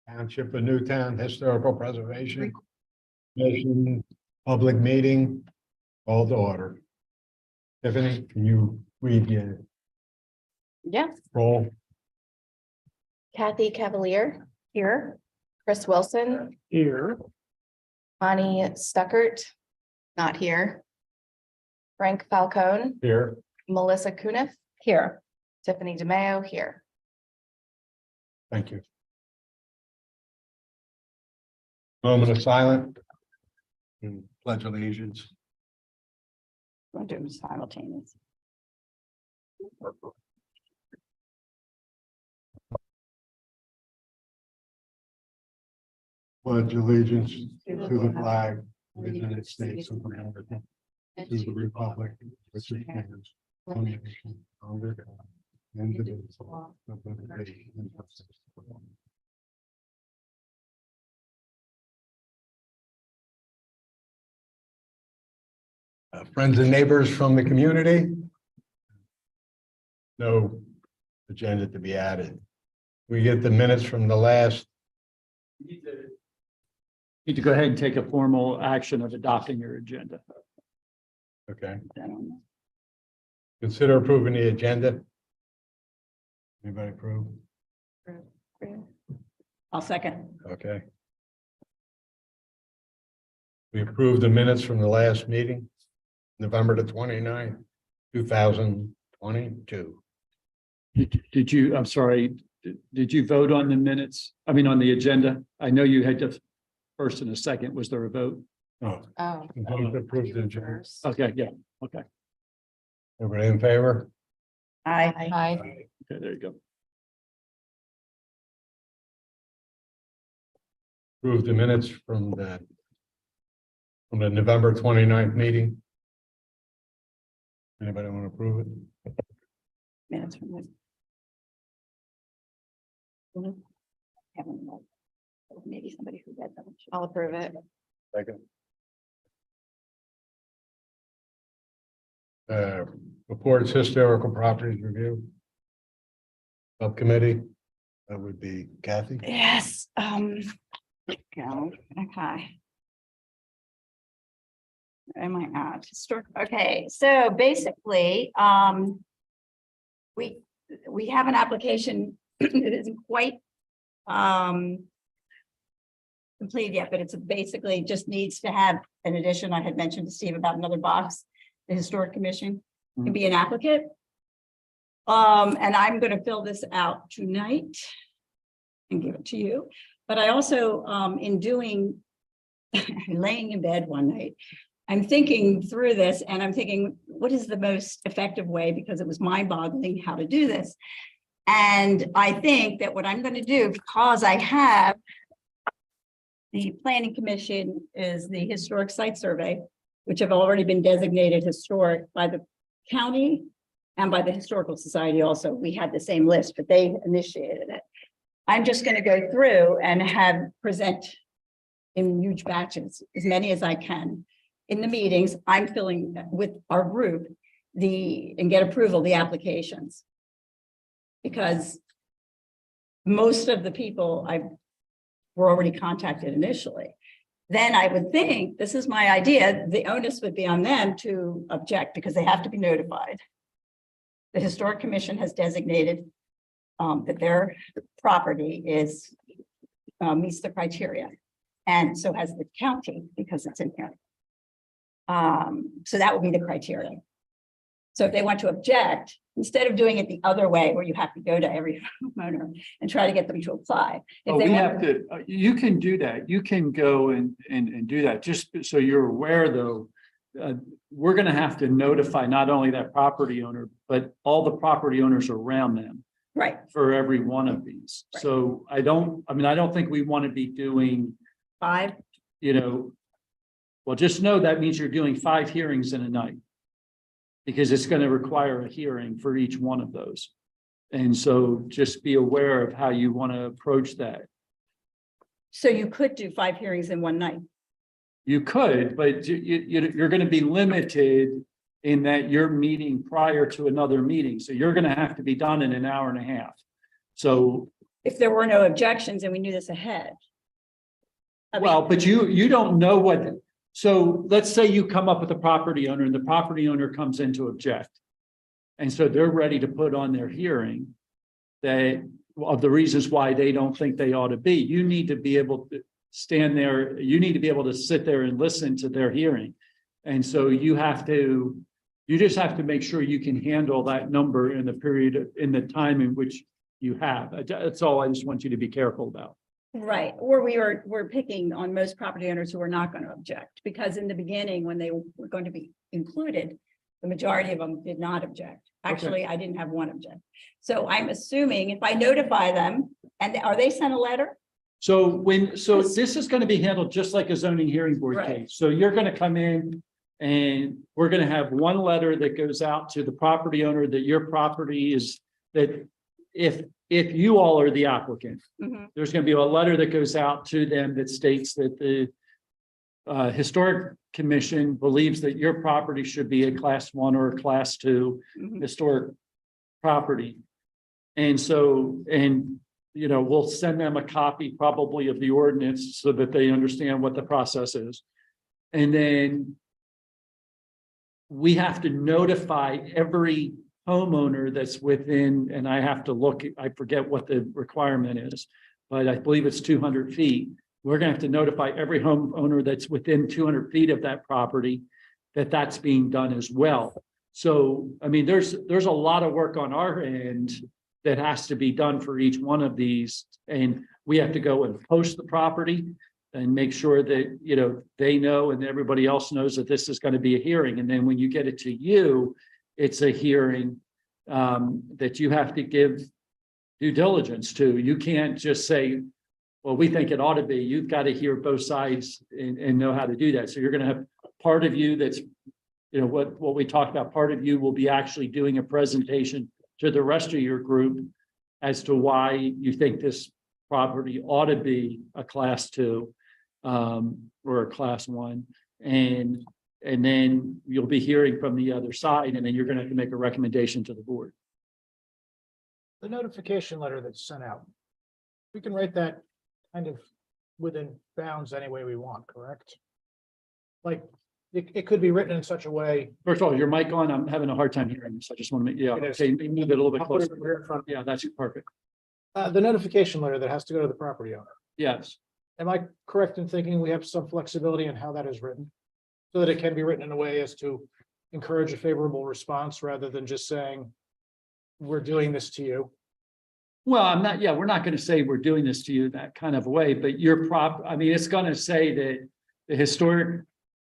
Township of Newtown Historical Preservation Commission, public meeting, call to order. Tiffany, can you read the Yes. roll? Kathy Cavalier here. Chris Wilson, Here. Bonnie Stuckert, not here. Frank Falcone, Here. Melissa Cuniff here. Tiffany DeMeo here. Thank you. Moment of silence. And pledge allegiance. We'll do them simultaneous. Pledge allegiance to the flag of the United States of America, to the republic which stands one nation under God, indivisible, with liberty and justice for all. Friends and neighbors from the community. No agenda to be added. We get the minutes from the last. Need to go ahead and take a formal action of adopting your agenda. Okay, I don't know. consider approving the agenda. Anybody approve? I'll second. Okay. We approved the minutes from the last meeting, November the 29th, 2022. Did you, I'm sorry, did you vote on the minutes? I mean, on the agenda? I know you had to first and a second. Was there a vote? Oh, Oh. vote to approve the agenda. First. Okay, yeah, okay, Everybody in favor? Aye. Hi. okay, there you go. Approve the minutes from the November 29th meeting. Anybody want to approve it? Minutes from this. Haven't read. Maybe somebody who read them. I'll approve it. Second. Reports historical properties review. Subcommittee, that would be Kathy. Yes, go, okay. Where am I at? Historic, okay, so basically, we have an application that isn't quite completed yet, but it's basically just needs to have an addition. I had mentioned to Steve about another box. The Historic Commission can be an applicant. And I'm going to fill this out tonight and give it to you. But I also, in doing, laying in bed one night, I'm thinking through this and I'm thinking, what is the most effective way? Because it was mind-boggling how to do this. And I think that what I'm going to do, because I have the Planning Commission is the Historic Site Survey, which have already been designated historic by the county and by the Historical Society also. We had the same list, but they initiated it. I'm just going to go through and have present in huge batches, as many as I can. In the meetings, I'm filling with our group and get approval, the applications. Because most of the people were already contacted initially. Then I would think, this is my idea, the onus would be on them to object because they have to be notified. The Historic Commission has designated that their property meets the criteria. And so has the county because it's in here. So that would be the criteria. So if they want to object, instead of doing it the other way where you have to go to every homeowner and try to get them to apply. If they We want have to, you can do that. You can go and do that. Just so you're aware though, we're going to have to notify not only that property owner, but all the property owners around them. Right. For every one of these. Right. So I don't think we want to be doing, 5. Well, just know that means you're doing 5 hearings in a night. Because it's going to require a hearing for each one of those. And so just be aware of how you want to approach that. So you could do 5 hearings in one night. You could, but you're going to be limited in that you're meeting prior to another meeting. So you're going to have to be done in an hour and a half. So, If there were no objections and we knew this ahead. I mean, well, but you don't know what, so let's say you come up with a property owner and the property owner comes in to object. And so they're ready to put on their hearing that of the reasons why they don't think they ought to be. You need to be able to stand there. You need to be able to sit there and listen to their hearing. And so you just have to make sure you can handle that number in the period, in the time in which you have. That's all I just want you to be careful about. Right, or we're picking on most property owners who are not going to object, because in the beginning, when they were going to be included, the majority of them did not object. Actually, I didn't have one object. So I'm assuming if I notify them, and are they sent a letter? So this is going to be handled just like a zoning hearing board Right. case. So you're going to come in and we're going to have one letter that goes out to the property owner that your property is, that if you all are the applicant, Mhm. there's going to be a letter that goes out to them that states that the historic commission believes that your property should be a class 1 or a class 2 Mhm. historic property. And so, we'll send them a copy probably of the ordinance so that they understand what the process is. And then we have to notify every homeowner that's within, and I have to look, I forget what the requirement is, but I believe it's 200 feet. We're going to have to notify every homeowner that's within 200 feet of that property that that's being done as well. So, I mean, there's a lot of work on our end that has to be done for each one of these. And we have to go and post the property and make sure that, they know and everybody else knows that this is going to be a hearing. And then when you get it to you, it's a hearing that you have to give due diligence to. You can't just say, well, we think it ought to be. You've got to hear both sides and know how to do that. So you're going to have part of you that's, what we talked about, part of you will be actually doing a presentation to the rest of your group as to why you think this property ought to be a class 2 or a class 1. And then you'll be hearing from the other side, and then you're going to have to make a recommendation to the board. The notification letter that's sent out, we can write that kind of within bounds any way we want, correct? Like, it could be written in such a way. First of all, your mic on, I'm having a hard time hearing this. I just want to make, It is. okay, move it a little bit I'll put it closer. here in front. Yeah, that's perfect. The notification letter that has to go to the property owner. Yes. Am I correct in thinking we have some flexibility in how that is written? So that it can be written in a way as to encourage a favorable response rather than just saying, we're doing this to you. Well, we're not going to say we're doing this to you that kind of way, but it's going to say that the historic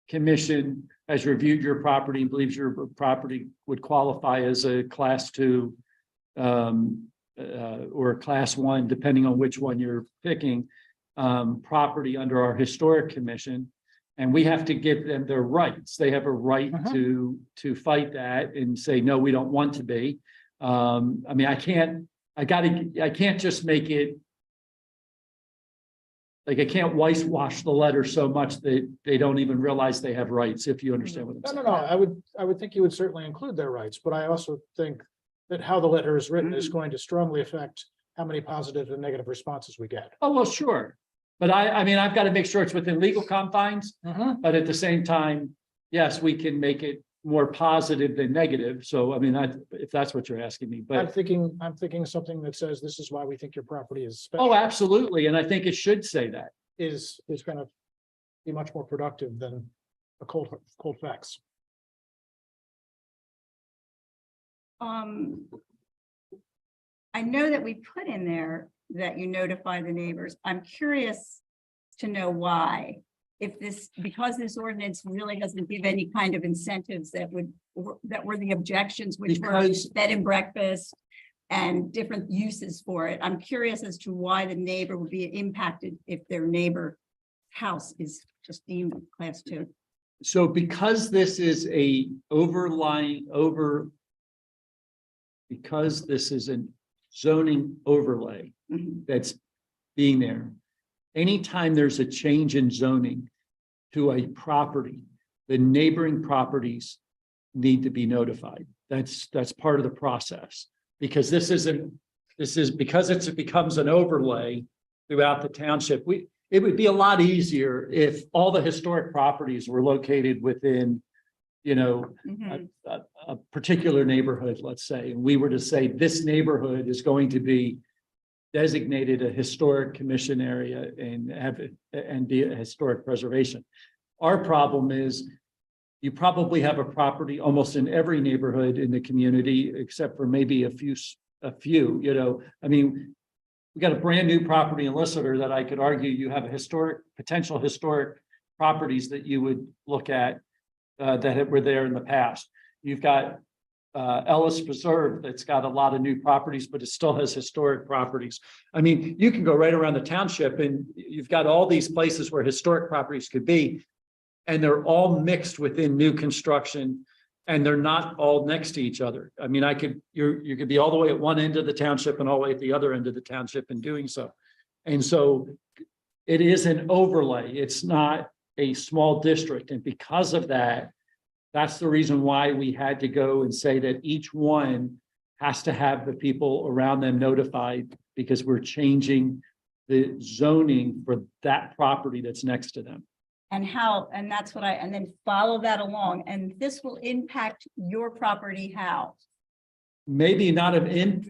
commission has reviewed your property and believes your property would qualify as a class 2 or a class 1, depending on which one you're picking, property under our historic commission. And we have to give them their rights. They have a right to fight that and say, no, we don't want to be. I can't just make it like, I can't whitewash the letter so much that they don't even realize they have rights, if you understand what I'm saying. No. I would think you would certainly include their rights, but I also think that how the letter is written is going to strongly affect how many positive and negative responses we get. Oh, well, sure. But I've got to make sure it's within legal confines, but at the same time, yes, we can make it more positive than negative. So, if that's what you're asking me, I'm but, thinking something that says this is why we think your property is special. oh, absolutely. And I think it should say that. Is going to be much more productive than a cold facts. I know that we put in there that you notify the neighbors. I'm curious to know why. Because this ordinance really doesn't give any kind of incentives that were the objections, which were Because- bed and breakfast and different uses for it. I'm curious as to why the neighbor would be impacted if their neighbor house is just deemed class 2. So because this is a because this is a zoning overlay Mhm. that's being there, anytime there's a change in zoning to a property, the neighboring properties need to be notified. That's part of the process. Because this is because it becomes an overlay throughout the township. It would be a lot easier if all the historic properties were located within, you know, Mhm. a particular neighborhood, let's say, and we were to say this neighborhood is going to be designated a historic commission area and be a historic preservation. Our problem is you probably have a property almost in every neighborhood in the community, except for maybe a few, you know, I mean, we got a brand new property in Lister that I could argue you have a potential historic properties that you would look at that were there in the past. You've got Ellis Preserve that's got a lot of new properties, but it still has historic properties. I mean, you can go right around the township and you've got all these places where historic properties could be, and they're all mixed within new construction, and they're not all next to each other. I mean, you could be all the way at one end of the township and all the way at the other end of the township in doing so. And so it is an overlay. It's not a small district. And because of that, that's the reason why we had to go and say that each one has to have the people around them notified, because we're changing the zoning for that property that's next to them. And that's what and then follow that along, and this will impact your property how? Maybe not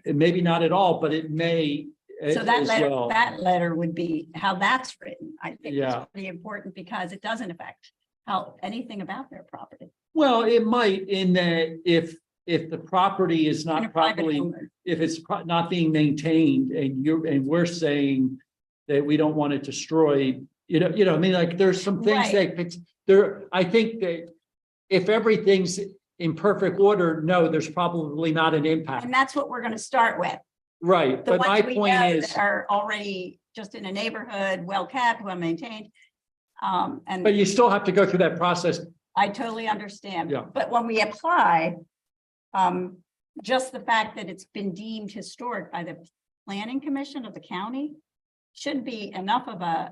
maybe not at all, but it may So that as letter, well. that letter would be how that's written. I think Yeah. it's pretty important because it doesn't affect anything about their property. Well, it might, in that if the property is In a not private properly, owner. if it's not being maintained, and we're saying that we don't want it destroyed, you know, I mean, like, there's some things Right. that there, I think that if everything's in perfect order, no, there's probably not an impact. And that's what we're going to start with. Right, The but my ones we point know is, that are already just in a neighborhood, well kept, well maintained. but And you still have to go through that process. I totally understand. Yeah. But when we apply, just the fact that it's been deemed historic by the planning commission of the county should be enough of a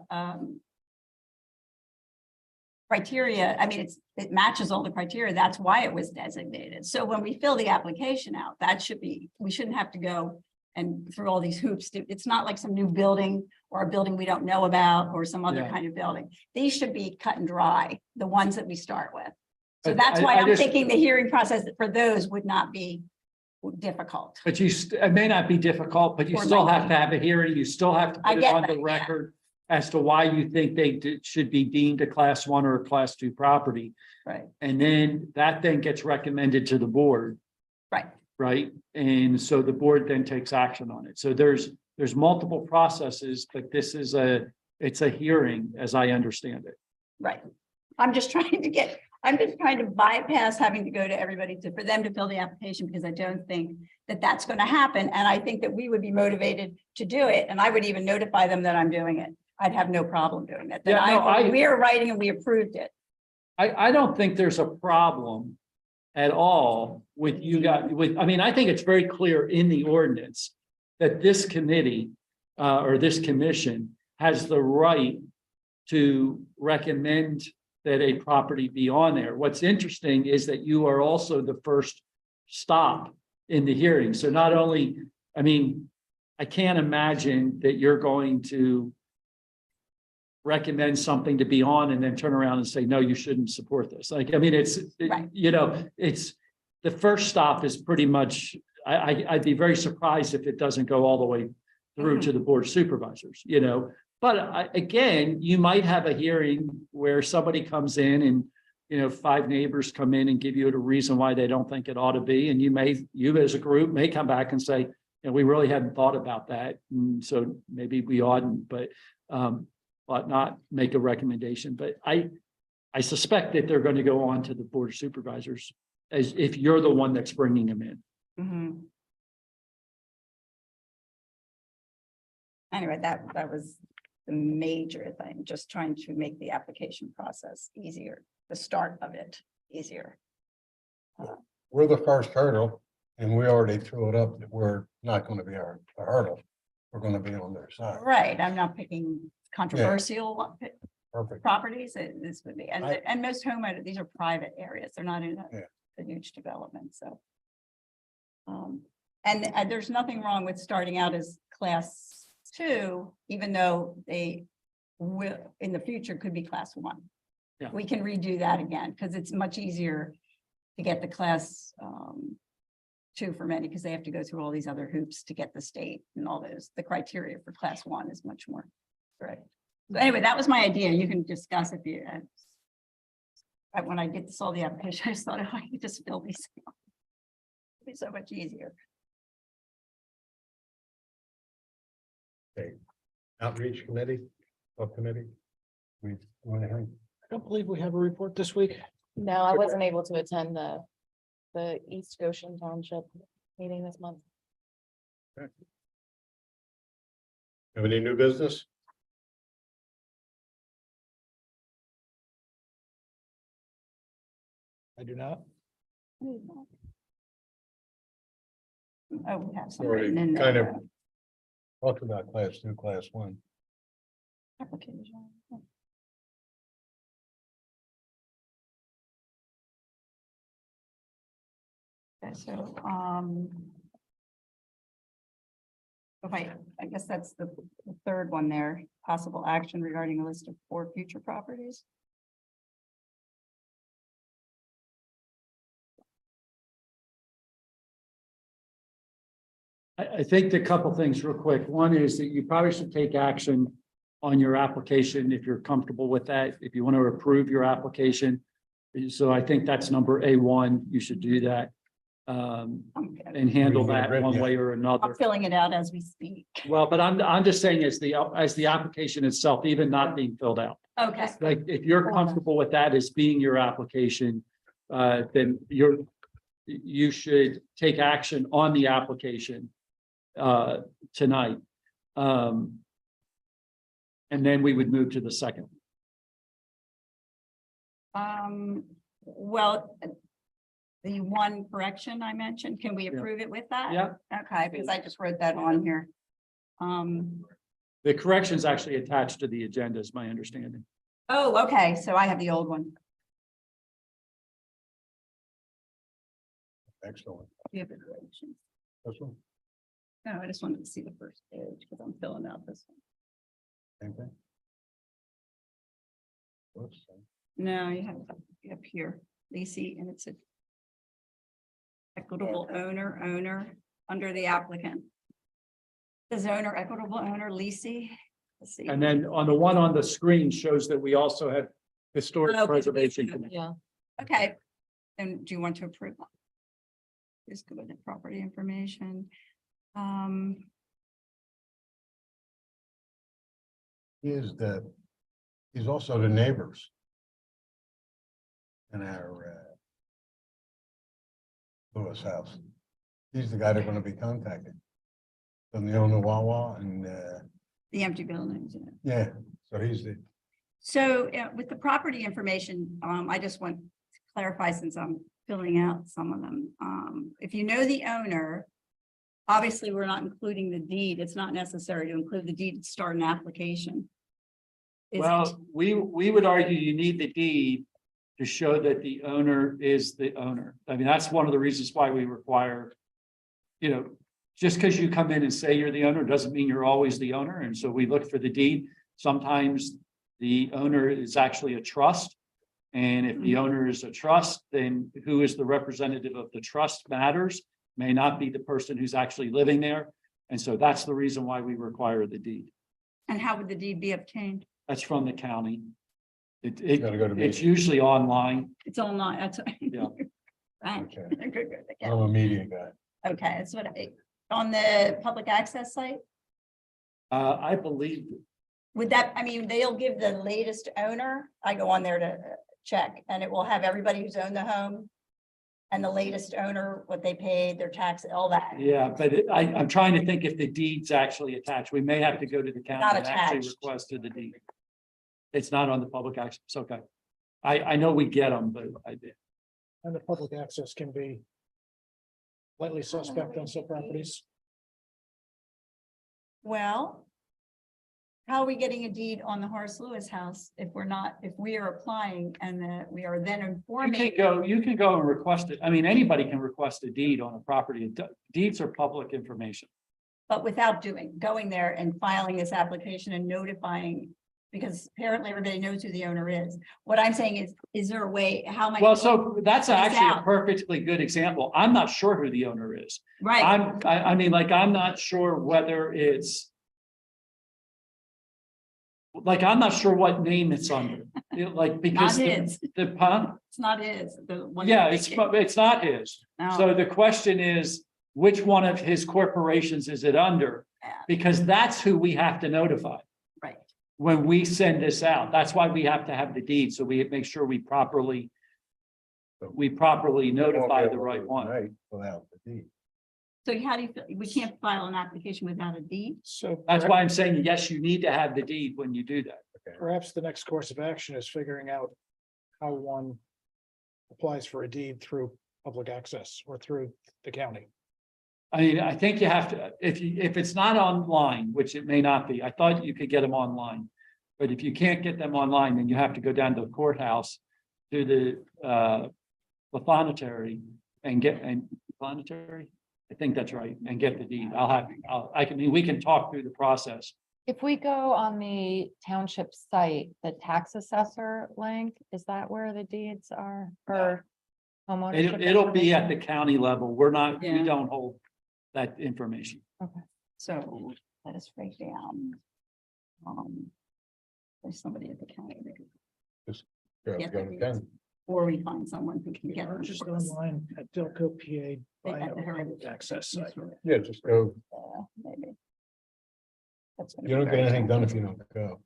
criteria. I mean, it matches all the criteria. That's why it was designated. So when we fill the application out, we shouldn't have to go and through all these hoops. It's not like some new building or a building we don't know about or some other Yeah. kind of building. These should be cut and dry, the ones that we start with. So I- that's I- why I I'm just- thinking the hearing process for those would not be difficult. But it may not be difficult, but you Or still might have to have a hearing. You still have to I put it get on that, the yeah. record as to why you think they should be deemed a class 1 or a class 2 property. Right, And then that then gets recommended to the board, right. right? And so the board then takes action on it. So there's multiple processes, but it's a hearing, as I understand it. Right. I'm just trying to bypass having to go to everybody for them to fill the application, because I don't think that that's going to happen. And I think that we would be motivated to do it. And I would even notify them that I'm doing it. I'd have no problem doing that. Yeah, no, We are writing and we approved it. I don't think there's a problem at all with you guys, I mean, I think it's very clear in the ordinance that this committee or this commission has the right to recommend that a property be on there. What's interesting is that you are also the first stop in the hearing. So not only, I mean, I can't imagine that you're going to recommend something to be on and then turn around and say, no, you shouldn't support this. Like, I mean, Right. it's the first stop is pretty much, I'd be very surprised if it doesn't go all the way through to the board of supervisors, But again, you might have a hearing where somebody comes in and, 5 neighbors come in and give you a reason why they don't think it ought to be. And you as a group may come back and say, we really hadn't thought about that. And so maybe we oughtn't, but not make a recommendation. But I suspect that they're going to go on to the board of supervisors as if you're the one that's bringing them in. Mhm. Anyway, that was the major thing, just trying to make the application process easier, the start of it easier. We're the first hurdle, and we already threw it up that we're not going to be a hurdle. We're going to be on their side. Right, I'm not picking controversial Perfect. properties, this would be, and most homeowners, these are private areas, they're not in Yeah. a huge development, so. And there's nothing wrong with starting out as class 2, even though they will, in the future, could be class 1. Yeah. We can redo that again, because it's much easier to get the class 2 for many, because they have to go through all these other hoops to get the state and all those. The criteria for class 1 is much more correct. So anyway, that was my idea. You can discuss if you. When I did saw the application, I just thought, oh, I could just fill these. It'd be so much easier. Outreach committee, subcommittee. We went ahead. I don't believe we have a report this week. No, I wasn't able to attend the East Goshen Township meeting this month. Have any new business? I do not. Oh, we have some Already written in kind of there. talked about class 2, class 1. Application. Okay, so, if I guess that's the third one there, possible action regarding a list of 4 future properties. I think a couple things real quick. One is that you probably should take action on your application if you're comfortable with that, if you want to approve your application. So I think that's number A1, you should do that. And handle that one way or I'm another. filling it out as we speak. Well, but I'm just saying as the application itself, even not being filled out. Okay, Like, if you're comfortable with that as being your application, then you should take action on the application tonight. And then we would move to the second. well, the one correction I mentioned, can we approve it with that? Yeah, Okay, because I just wrote that on here. the correction is actually attached to the agenda, is my understanding. Oh, okay, so I have the old one. Excellent. You have the correction. This one, No, I just wanted to see the first page because I'm filling out this one. same thing. Whoops. No, you have it up here, Lacey, and it's a equitable owner, under the applicant. Does owner, equitable owner, Lacey? Let's see. And then on the one on the screen shows that we also have historic Okay. preservation. Committee. Yeah. Okay, and do you want to approve? Just go with the property information. He's also the neighbors. In our Lewis house. He's the guy they're gonna be contacting. From the owner Wawa and The empty buildings, yeah. yeah, so he's the, So with the property information, I just want to clarify since I'm filling out some of them. If you know the owner, obviously, we're not including the deed. It's not necessary to include the deed to start an application. Is it? Well, we would argue you need the deed to show that the owner is the owner. I mean, that's one of the reasons why we require, just because you come in and say you're the owner doesn't mean you're always the owner. And so we look for the deed. Sometimes the owner is actually a trust. And if the owner is a trust, then who is the representative of the trust matters, may not be the person who's actually living there. And so that's the reason why we require the deed. And how would the deed be obtained? That's from the county. Gotta go to It's meeting. usually online. It's online. That's Yeah. right. okay, Good, good, good, I'm a media guy. okay, that's what on the public access site. I believe, Would that, I mean, they'll give the latest owner, I go on there to check, and it will have everybody who's owned the home. And the latest owner, what they paid, their tax, all that. yeah, but I'm trying to think if the deed's actually attached. We may have to go to the county Not and actually attached. request the deed. It's not on the public access. Okay. I know we get them, but I did. And the public access can be slightly suspect on some properties. Well. how are we getting a deed on the Horace Lewis house if we're not, if we are applying and that we are then informing? You can go and request it. I mean, anybody can request a deed on a property. Deeds are public information. But without going there and filing this application and notifying, because apparently everybody knows who the owner is. What I'm saying is there a way, how am I? Well, so that's Phase actually a out. perfectly good example. I'm not sure who the owner is. Right, I mean, like, I'm not sure whether it's. Like, I'm not sure what name it's under, like, not because his, the pun, it's not his. The one yeah, that's it's vacant. not his. No. So the question is, which one of his corporations is it under? Yeah. Because that's who we have to notify Right, when we send this out. That's why we have to have the deed, so we make sure we properly notify the right one. Right, without the deed. so how do you feel, we can't file an application without a deed? So That's why I'm saying, yes, you need to have the deed when you do that. perhaps the next course of action is figuring out how one applies for a deed through public access or through the county. I mean, I think you have to, if it's not online, which it may not be, I thought you could get them online. But if you can't get them online, then you have to go down to the courthouse to the planetary and planetary. I think that's right, and get the deed. We can talk through the process. If we go on the township site, the tax assessor link, is that where the deeds are for homeownership? It'll be at the county level. We Yeah. don't hold that information. So let us break down. There's somebody at the county that could, Go Yeah, to Ken. or we find someone who can get. Or just online at Delco PA. They got the by heritage access site. Yeah, just go. Maybe. That's gonna You be don't get very anything done if challenging. you don't go.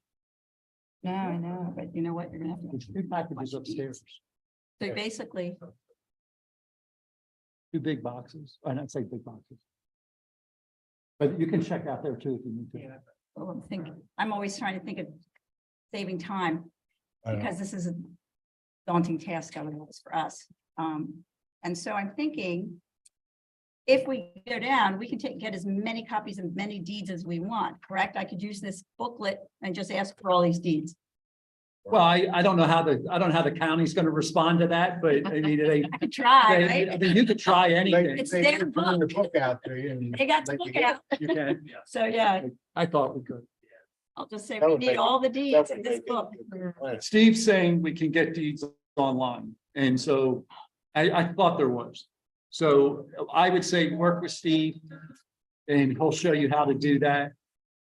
No, I know, but you know what, you're gonna have to. Two packages upstairs, So basically, 2 big boxes. I don't say big boxes. But you can check out there too if you need to. well, I'm always trying to think of saving time, I don't know. because this is a daunting task, I would know, for us. And so I'm thinking, if we go down, we can get as many copies of many deeds as we want, correct? I could use this booklet and just ask for all these deeds. Well, I don't know how the county's gonna respond to that, but I mean, I could try, I right? mean, you could try anything. It's They their bring the book. book out to you. and They got the let book you out, You can, yeah. so yeah, I thought we could. I'll just say That we would need make- all the that deeds would in this make it book. a good plan. Steve's saying we can get deeds online, and so I thought there was. So I would say work with Steve, and he'll show you how to do that,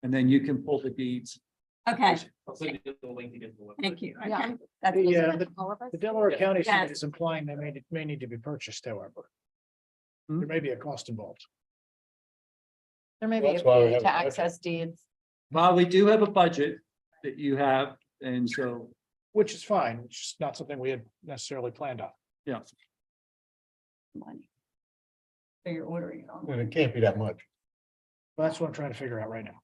and then you can pull the deeds. Okay, I'll send you the link to get the website. thank you. Yeah. Okay, that's All of us? The Delaware County side Yes. is implying they may need to be purchased, however. Hmm? There may be a cost involved. There may be a That's why we fee have to a budget. access deeds. Well, we do have a budget that you have, and so, Which is fine, it's just not something we had necessarily planned on. yeah. money. So you're ordering it And on. it can't be that much. But that's what I'm trying to figure out right now.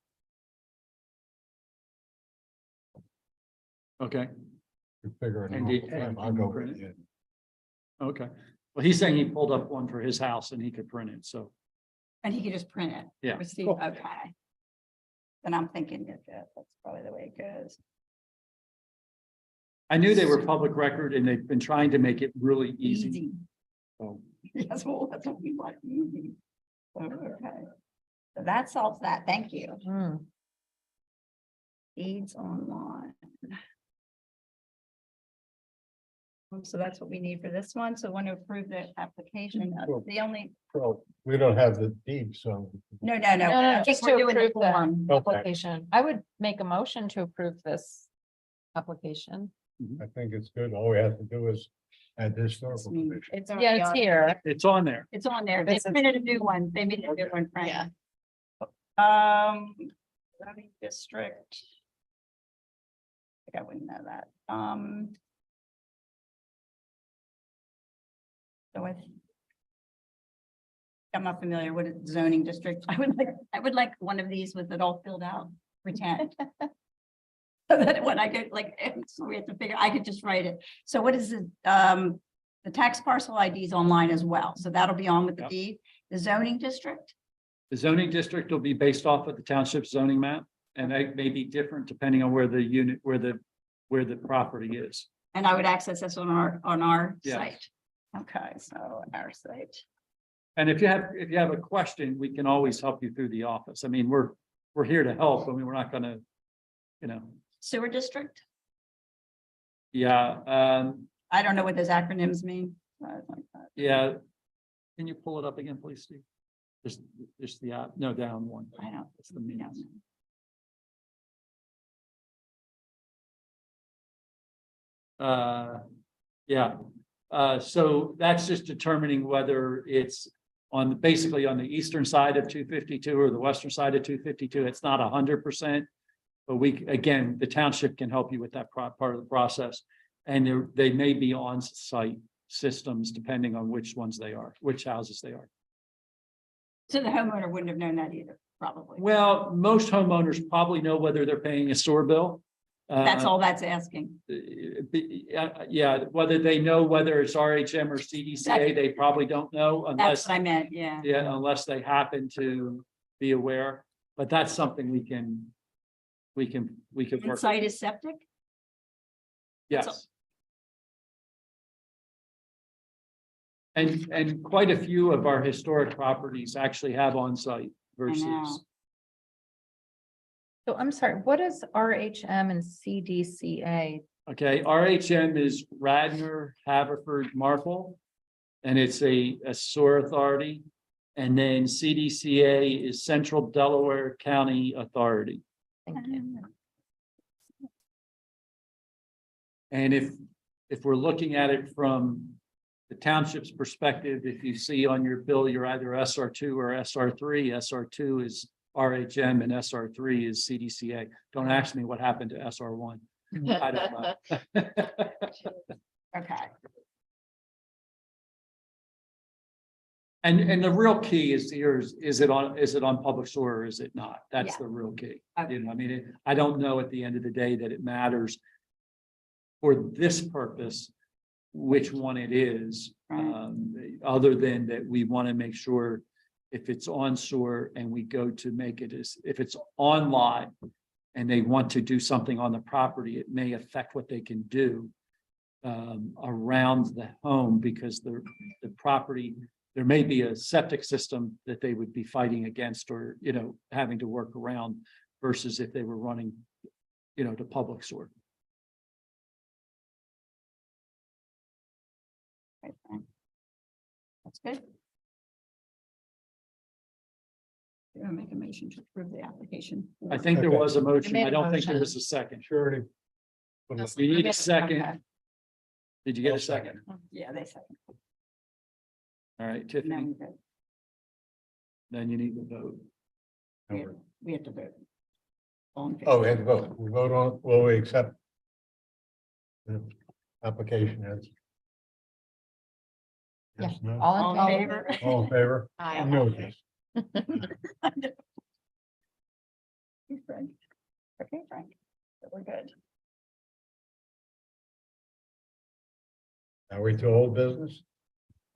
Okay, You figure it And out. did- I'll go print with it? you. okay. Well, he's saying he pulled up one for his house and he could print it, so. And he could just print it. Yeah. Receive, Cool. okay. Then I'm thinking that that's probably the way it goes. I knew they were public record and they've been trying to make it really easy. So, Yes, well, that's what we want, easy. Okay. So that solves that, thank you. Hmm. Deeds online. So that's what we need for this one, so want to approve the application, Cool. the only, Well, we don't have the deed, so. no, No, no, just just we're to doing the approve the form. Okay. application. I would make a motion to approve this application. I think it's good. All we have to do is add the historical commission. It's Yeah, already it's on- here. it's on there. It's on there, they This is- printed a new one, they made a new one, Frank. Yeah. Zoning district. I think I wouldn't know that, So I'm not familiar with a zoning district, I would like one of these with it all filled out, pretend. So that when I get like, so we have to figure, I could just write it, so what is it, the tax parcel ID is online as well, so that'll be on with the Yep. deed, the zoning district. The zoning district will be based off of the township zoning map. And that may be different depending on where the unit, where the property is. And I would access this on our Yes. site. Okay, so our site. And if you have a question, we can always help you through the office. I mean, we're here to help. I mean, we're not gonna, Sewer district? yeah, I don't know what those acronyms mean. yeah. Can you pull it up again, please, Steve? Just the, no, down one. I don't. It's the means. Yeah, so that's just determining whether it's basically on the eastern side of 252 or the western side of 252. It's not 100%, but again, the township can help you with that part of the process. And they may be on-site systems depending on which ones they are, which houses they are. So the homeowner wouldn't have known that either, probably. Well, most homeowners probably know whether they're paying a sewer bill. That's all that's asking. Yeah, whether they know whether it's RHM or CDCA, they probably don't know That's unless, what I meant, yeah. unless they happen to be aware. But that's something we can work. Site is septic? Yes. And quite a few of our historic properties actually have on-site versus. know. So I'm sorry, what is RHM and CDCA? Okay, RHM is Radnor, Haverford, Marple, and it's a sewer authority. And then CDCA is Central Delaware County Authority. Thank you. And if we're looking at it from the township's perspective, if you see on your bill, you're either SR2 or SR3. SR2 is RHM and SR3 is CDCA. Don't ask me what happened to SR1. I don't know. Okay. And the real key is here is it on public sewer or is it not? That's Yeah. the real key. Okay. I mean, I don't know at the end of the day that it matters for this purpose, which one it is, Right. other than that we want to make sure if it's on sewer and we go to make it if it's on lot and they want to do something on the property, it may affect what they can do around the home because the property, there may be a septic system that they would be fighting against or, having to work around versus if they were running, to public sewer. Right, fine. That's good. You want to make a motion to approve the application? I think there Okay. was a motion. made I a don't think there motion. was a second. Surety. We need a second. Okay. Did you get I'll a second? Yeah, they second. All right, Now Tiffany, we vote. then you need to vote. We have to vote. All in favor? Oh, we have to vote. We vote on, will we accept the application as? Yeah. Yes, no? All All in in favor? favor? All in favor? Aye. No, yes. Frank. Okay, Frank. So we're good. Are we to old business?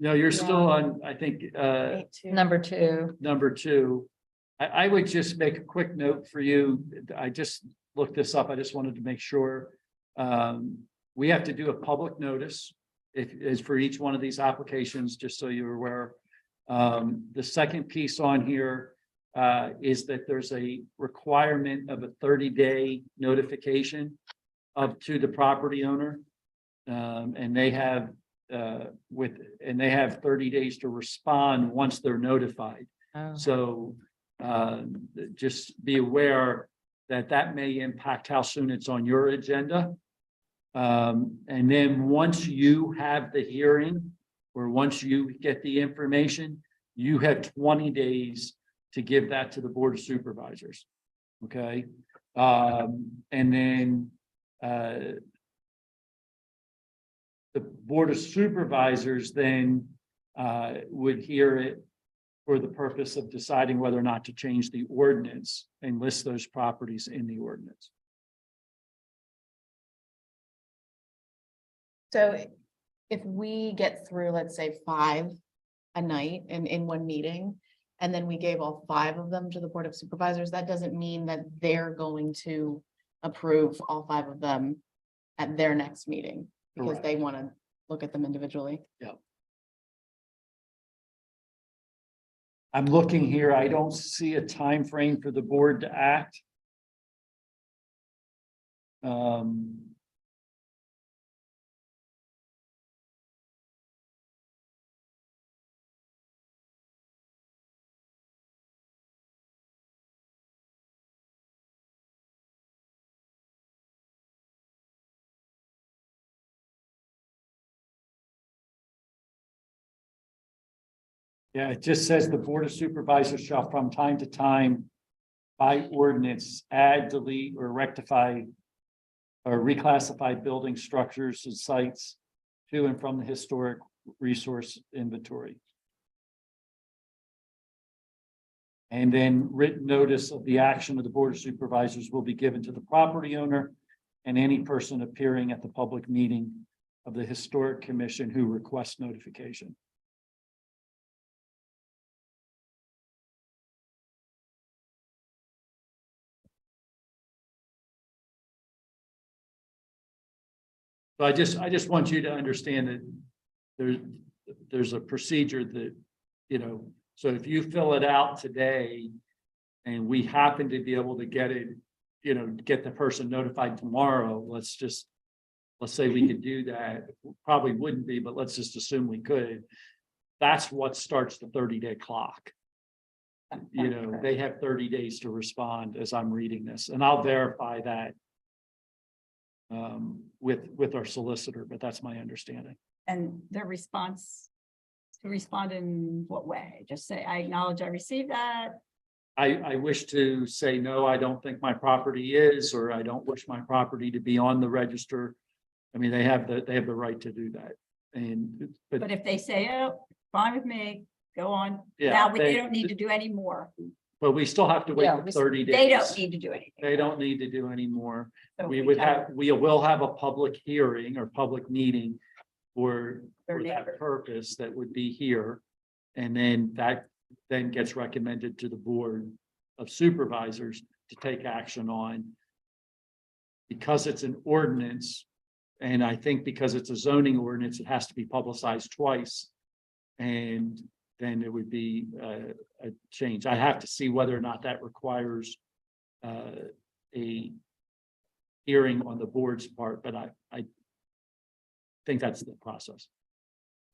No, you're still on, I think, Number 2. number 2. I would just make a quick note for you. I just looked this up. I just wanted to make sure. We have to do a public notice if is for each one of these applications, just so you're aware. The second piece on here is that there's a requirement of a 30-day notification to the property owner. And they have 30 days to respond once they're notified. Oh. So just be aware that may impact how soon it's on your agenda. And then once you have the hearing, or once you get the information, you have 20 days to give that to the Board of Supervisors. Okay. And then the Board of Supervisors then would hear it for the purpose of deciding whether or not to change the ordinance and list those properties in the ordinance. So if we get through, let's say 5 a night in one meeting, and then we gave all 5 of them to the Board of Supervisors, that doesn't mean that they're going to approve all 5 of them at their next meeting, because Correct. they want to look at them individually. I'm looking here, I don't see a time frame for the board to act. Yeah, it just says the Board of Supervisors shall from time to time by ordinance add, delete, or rectify or reclassify building structures and sites to and from the historic resource inventory. And then written notice of the action of the Board of Supervisors will be given to the property owner and any person appearing at the public meeting of the Historic Commission who requests notification. So I just want you to understand that there's a procedure that, you know, so if you fill it out today and we happen to be able to get it, you know, get the person notified tomorrow, let's say we could do that. Probably wouldn't be, but let's just assume we could. That's what starts the 30-day clock. You know, they have 30 days to respond as I'm reading this, and I'll verify that with our solicitor, but that's my understanding. And their response, to respond in what way? Just say, I acknowledge I received that. I wish to say, no, I don't think my property is, or I don't wish my property to be on the register. I mean, they have the right to do that. And, But if they say, oh, fine with me, go on. Yeah, Now they they- don't need to do any more. but we still have to wait Yeah, for 30 days. They don't need to do anything. They don't need to do any more. So We can- will have a public hearing or public meeting for Their that neighbor. purpose that would be here. And then that then gets recommended to the Board of Supervisors to take action on. Because it's an ordinance, and I think because it's a zoning ordinance, it has to be publicized twice. And then it would be a change. I have to see whether or not that requires a hearing on the board's part, but I think that's the process.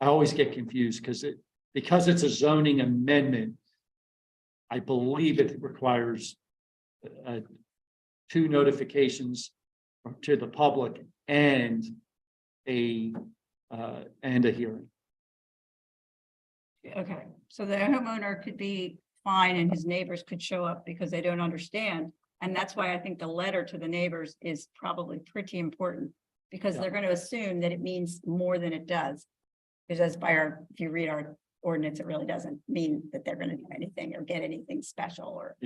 I always get confused because it's a zoning amendment. I believe it requires 2 notifications to the public and a hearing. Okay, so the homeowner could be fine and his neighbors could show up because they don't understand. And that's why I think the letter to the neighbors is probably pretty important, because they're going to assume that it means more than it does. Because if you read our ordinance, it really doesn't mean that they're going to do anything or get anything special or.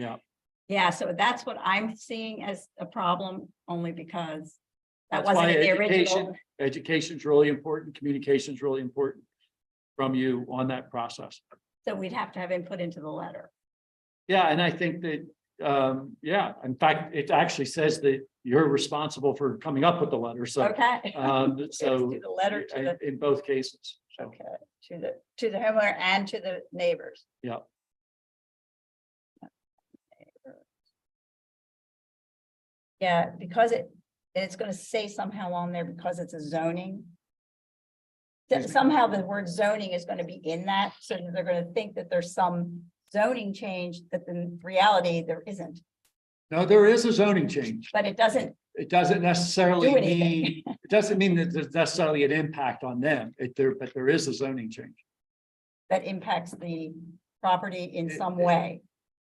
Yeah, so that's what I'm seeing as a problem, only because that That's why wasn't in the original. education's really important, communication's really important from you on that process. So we'd have to have input into the letter. Yeah, and I think that, yeah, in fact, it actually says that you're responsible for coming up with the letter, so. Okay. So To the letter to the, in both cases. So, okay, to the homeowner and to the neighbors. yeah, Yeah, because it's gonna say somehow on there because it's a zoning. That somehow the word zoning is gonna be in that, so that they're gonna think that there's some zoning change that in reality there isn't, no, there is a zoning change. but it doesn't. It doesn't necessarily Do anything. mean, it doesn't mean that there's necessarily an impact on them, but there is a zoning change. That impacts the property in some way.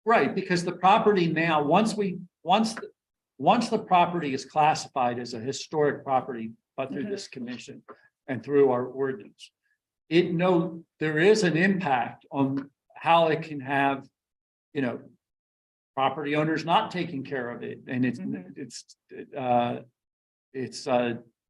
Right, because the property now, once the property is classified as a historic property, but through this commission and through our ordinance, there is an impact on how it can have, you know, property owners not taking care of it, and it's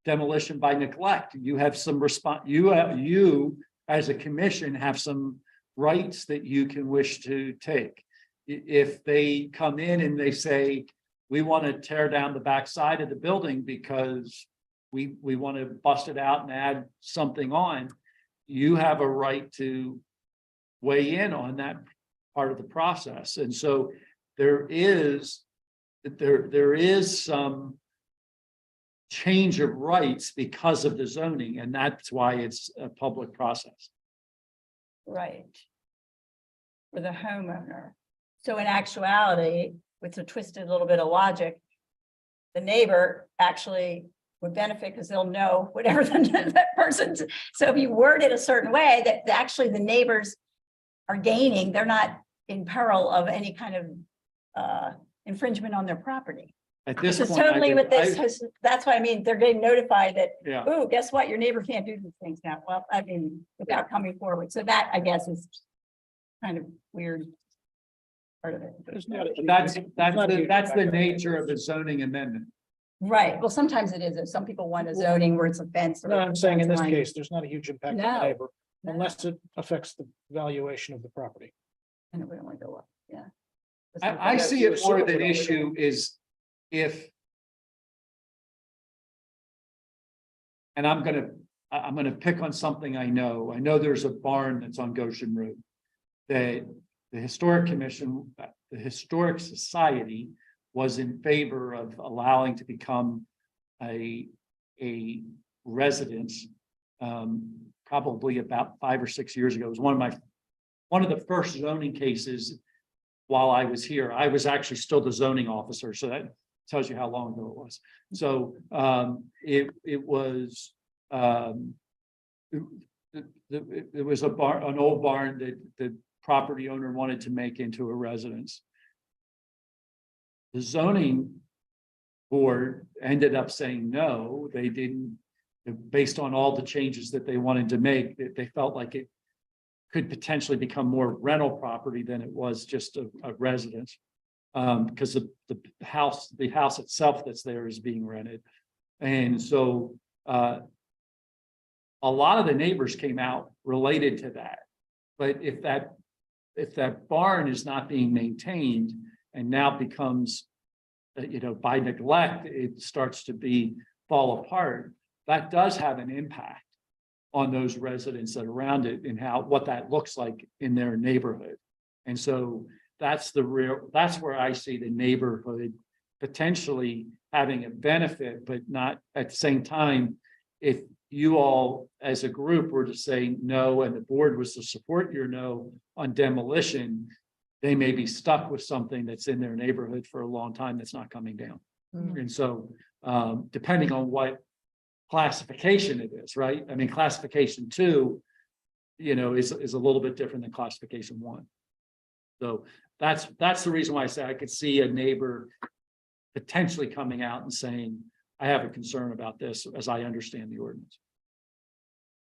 demolition by neglect. You have some you as a commission have some rights that you can wish to take. If they come in and they say, we want to tear down the backside of the building because we want to bust it out and add something on, you have a right to weigh in on that part of the process. And so there is some change of rights because of the zoning, and that's why it's a public process. Right. For the homeowner. So in actuality, with a twisted little bit of logic, the neighbor actually would benefit because they'll know whatever that person's. So if you word it a certain way that actually the neighbors are gaining, they're not in peril of any kind of infringement on their property. At this This is point, totally what this, that's what I mean. They're getting notified that, yeah, oh, guess what? Your neighbor can't do these things now. Well, I mean, without coming forward. So that, I guess, is kind of weird part of it. that's the nature of the zoning amendment. Right. Well, sometimes it is. If some people want a zoning where it's a fence. or No, I'm saying in this fence line. case, there's not a huge impact on No. the neighbor, No. unless it affects the valuation of the property. And it would only go up, yeah. I see it more of an issue is if. And I'm gonna pick on something I know. I know there's a barn that's on Goshen Road. That the Historic Commission, the Historic Society was in favor of allowing to become a residence. Probably about 5 or 6 years ago. It was one of the first zoning cases while I was here. I was actually still the zoning officer, so that tells you how long ago it was. So it was it was an old barn that the property owner wanted to make into a residence. The zoning board ended up saying no, they didn't, based on all the changes that they wanted to make, that they felt like it could potentially become more rental property than it was just a residence. Because the house itself that's there is being rented. And so a lot of the neighbors came out related to that. But if that barn is not being maintained and now becomes, by neglect, it starts to fall apart, that does have an impact on those residents that are around it and what that looks like in their neighborhood. And so that's where I see the neighborhood potentially having a benefit, but not at the same time. If you all as a group were to say no, and the board was to support your no on demolition, they may be stuck with something that's in their neighborhood for a long time that's not coming down. And so depending on what classification it is, right? I mean, classification 2, is a little bit different than classification 1. So that's the reason why I say I could see a neighbor potentially coming out and saying, I have a concern about this as I understand the ordinance.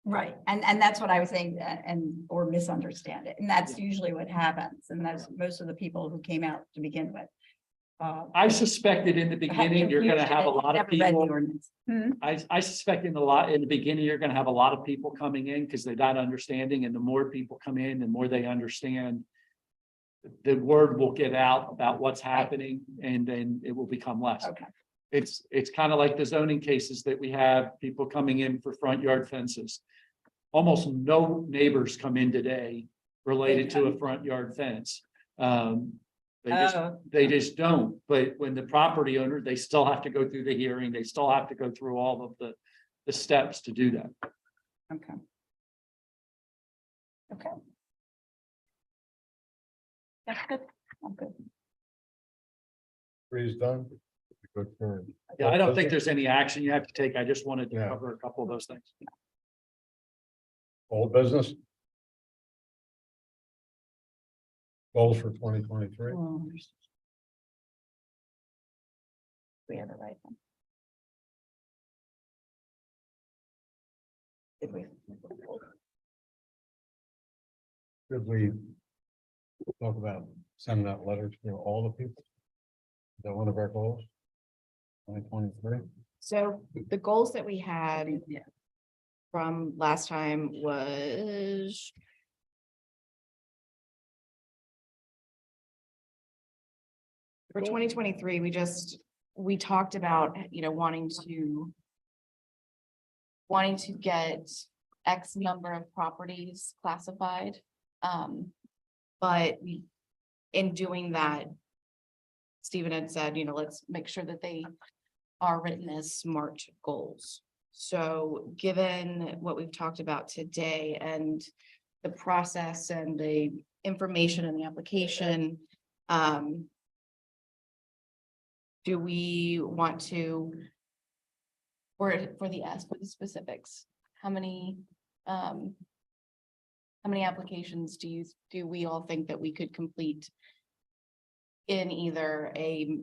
Right, and that's what I was saying, or misunderstand it, and that's usually what happens, and that's most of the people who came out to begin with. I suspected in the beginning, you're gonna have a lot of people. I suspect in the beginning, you're gonna have a lot of people coming in because they're not understanding, and the more people come in, the more they understand. The word will get out about what's happening, and then it will become less. Okay. It's kind of like the zoning cases that we have, people coming in for front yard fences. Almost no neighbors come in today related to a front yard fence. They just don't. But when the property owner, they still have to go through the hearing, they still have to go through all of the steps to do that. Okay. Okay. That's good. I'm good. Freeze done. Good for. Yeah, I don't think there's any action you have to take. I just wanted to Yeah. cover a couple of those things. Old business. Goals for 2023. We have it right then. Did we? Could we talk about sending out letters to all the people? Is that one of our goals? 2023. So the goals that we had from last time was For 2023, we talked about, wanting to get X number of properties classified. But in doing that, Stephen had said, let's make sure that they are written as SMART goals. So given what we've talked about today and the process and the information in the application, do we want to, for the specifics, how many applications do we all think that we could complete in either a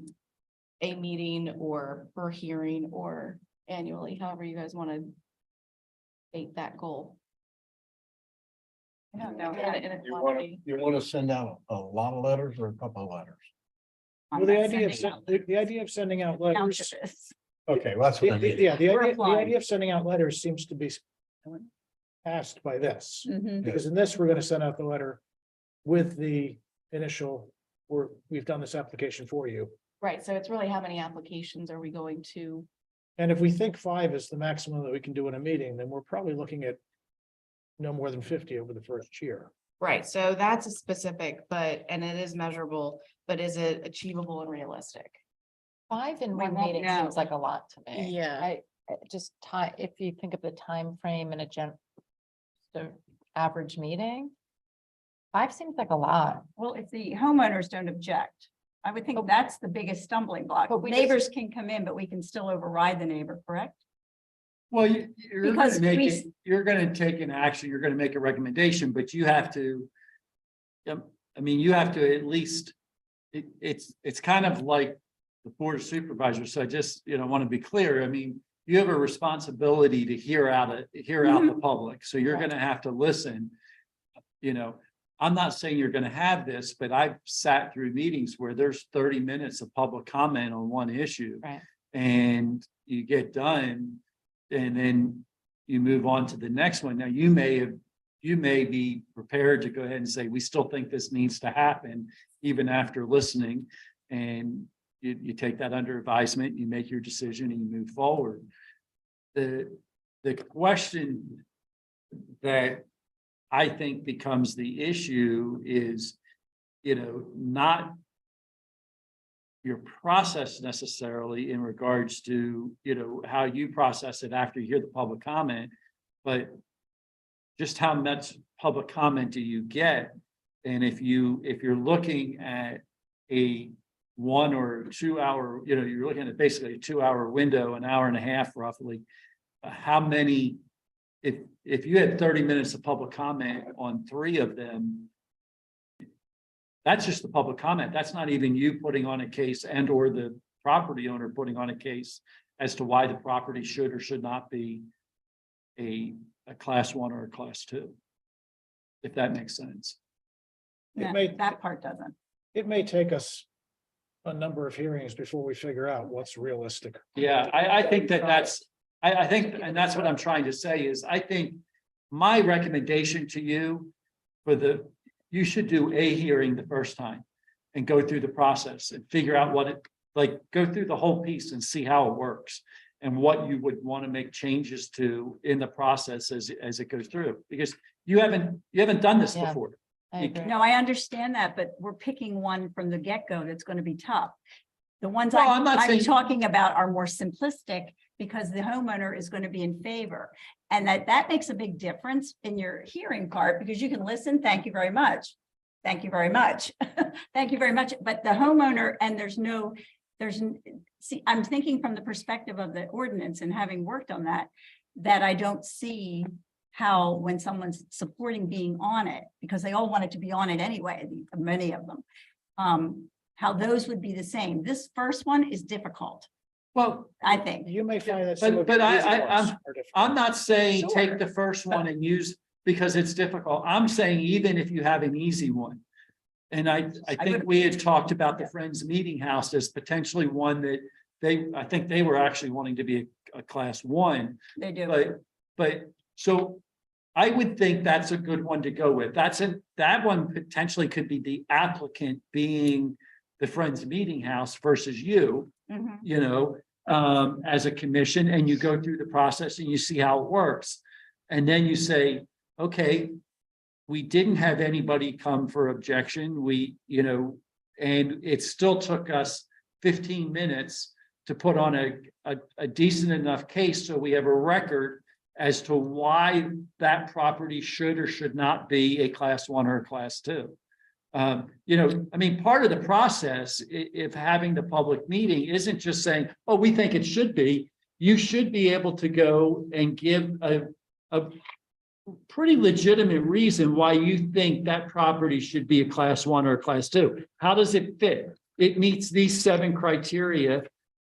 meeting or per hearing or annually, however you guys want to state that goal? I don't know, in a quantity. You want to send out a lot of letters or a couple of letters? Well, the idea of sending out letters. Township is. Okay, well, that's what I mean. Yeah, the We're idea applying. of sending out letters seems to be passed by this, Mhm. because in this, we're gonna send out the letter with the initial, we've done this application for you. Right, so it's really how many applications are we going to? And if we think 5 is the maximum that we can do in a meeting, then we're probably looking at no more than 50 over the first year. Right, so that's a specific, and it is measurable, but is it achievable and realistic? 5 in We one won't meeting know. seems like a lot to me. Yeah. I just time, if you think of the time frame in the average meeting. 5 seems like a lot. Well, if the homeowners don't object, I would think that's the biggest stumbling block. But we just- Neighbors can come in, but we can still override the neighbor, correct? Well, you're Because gonna make we- it, you're gonna take an action, you're gonna make a recommendation, but you have to. You have to at least, it's kind of like the board of supervisors, so I just, want to be clear, you have a responsibility to hear out the public, so you're Right. gonna have to listen. I'm not saying you're gonna have this, but I've sat through meetings where there's 30 minutes of public comment on one issue. Right. And you get done, and then you move on to the next one. Now, you may be prepared to go ahead and say, we still think this needs to happen, even after listening. And you take that under advisement, you make your decision and you move forward. The question that I think becomes the issue is, not your process necessarily in regards to, how you process it after you hear the public comment, but just how much public comment do you get? And if you're looking at a 1 or 2 hour, you're looking at basically a 2-hour window, an hour and a half roughly, how many, if you had 30 minutes of public comment on 3 of them, that's just the public comment. That's not even you putting on a case and or the property owner putting on a case as to why the property should or should not be a class 1 or a class 2. If that makes sense. It may- That part doesn't. It may take us a number of hearings before we figure out what's realistic. Yeah, I think that's, I think, and that's what I'm trying to say is, I think my recommendation to you you should do a hearing the first time and go through the process and figure out go through the whole piece and see how it works and what you would want to make changes to in the process as it goes through, because you haven't done this Yeah. before. I agree. No, I understand that, but we're picking one from the get-go that's going to be tough. The ones Well, I'm not I'm saying- talking about are more simplistic because the homeowner is going to be in favor. And that makes a big difference in your hearing part because you can listen. Thank you very much. Thank you very much. Thank you very much. But the homeowner, and see, I'm thinking from the perspective of the ordinance and having worked on that I don't see how when someone's supporting being on it, because they all want it to be on it anyway, many of them, how those would be the same. This first one is difficult, Well, I think. You may find that some of but your easy I'm ones are difficult. I'm not saying Sure. take the first one and use because it's difficult. I'm saying even if you have an easy one. And I think would- we had talked about the Friends Meeting House as potentially one that I think they were actually wanting to be a class 1, They do. but so I would think that's a good one to go with. That one potentially could be the applicant being the Friends Meeting House versus you, Mhm. you know, as a commission, and you go through the process and you see how it works. And then you say, okay, we didn't have anybody come for objection. We, you know, and it still took us 15 minutes to put on a decent enough case so we have a record as to why that property should or should not be a class 1 or a class 2. You know, I mean, part of the process, if having the public meeting isn't just saying, oh, we think it should be, you should be able to go and give a pretty legitimate reason why you think that property should be a class 1 or a class 2. How does it fit? It meets these 7 criteria.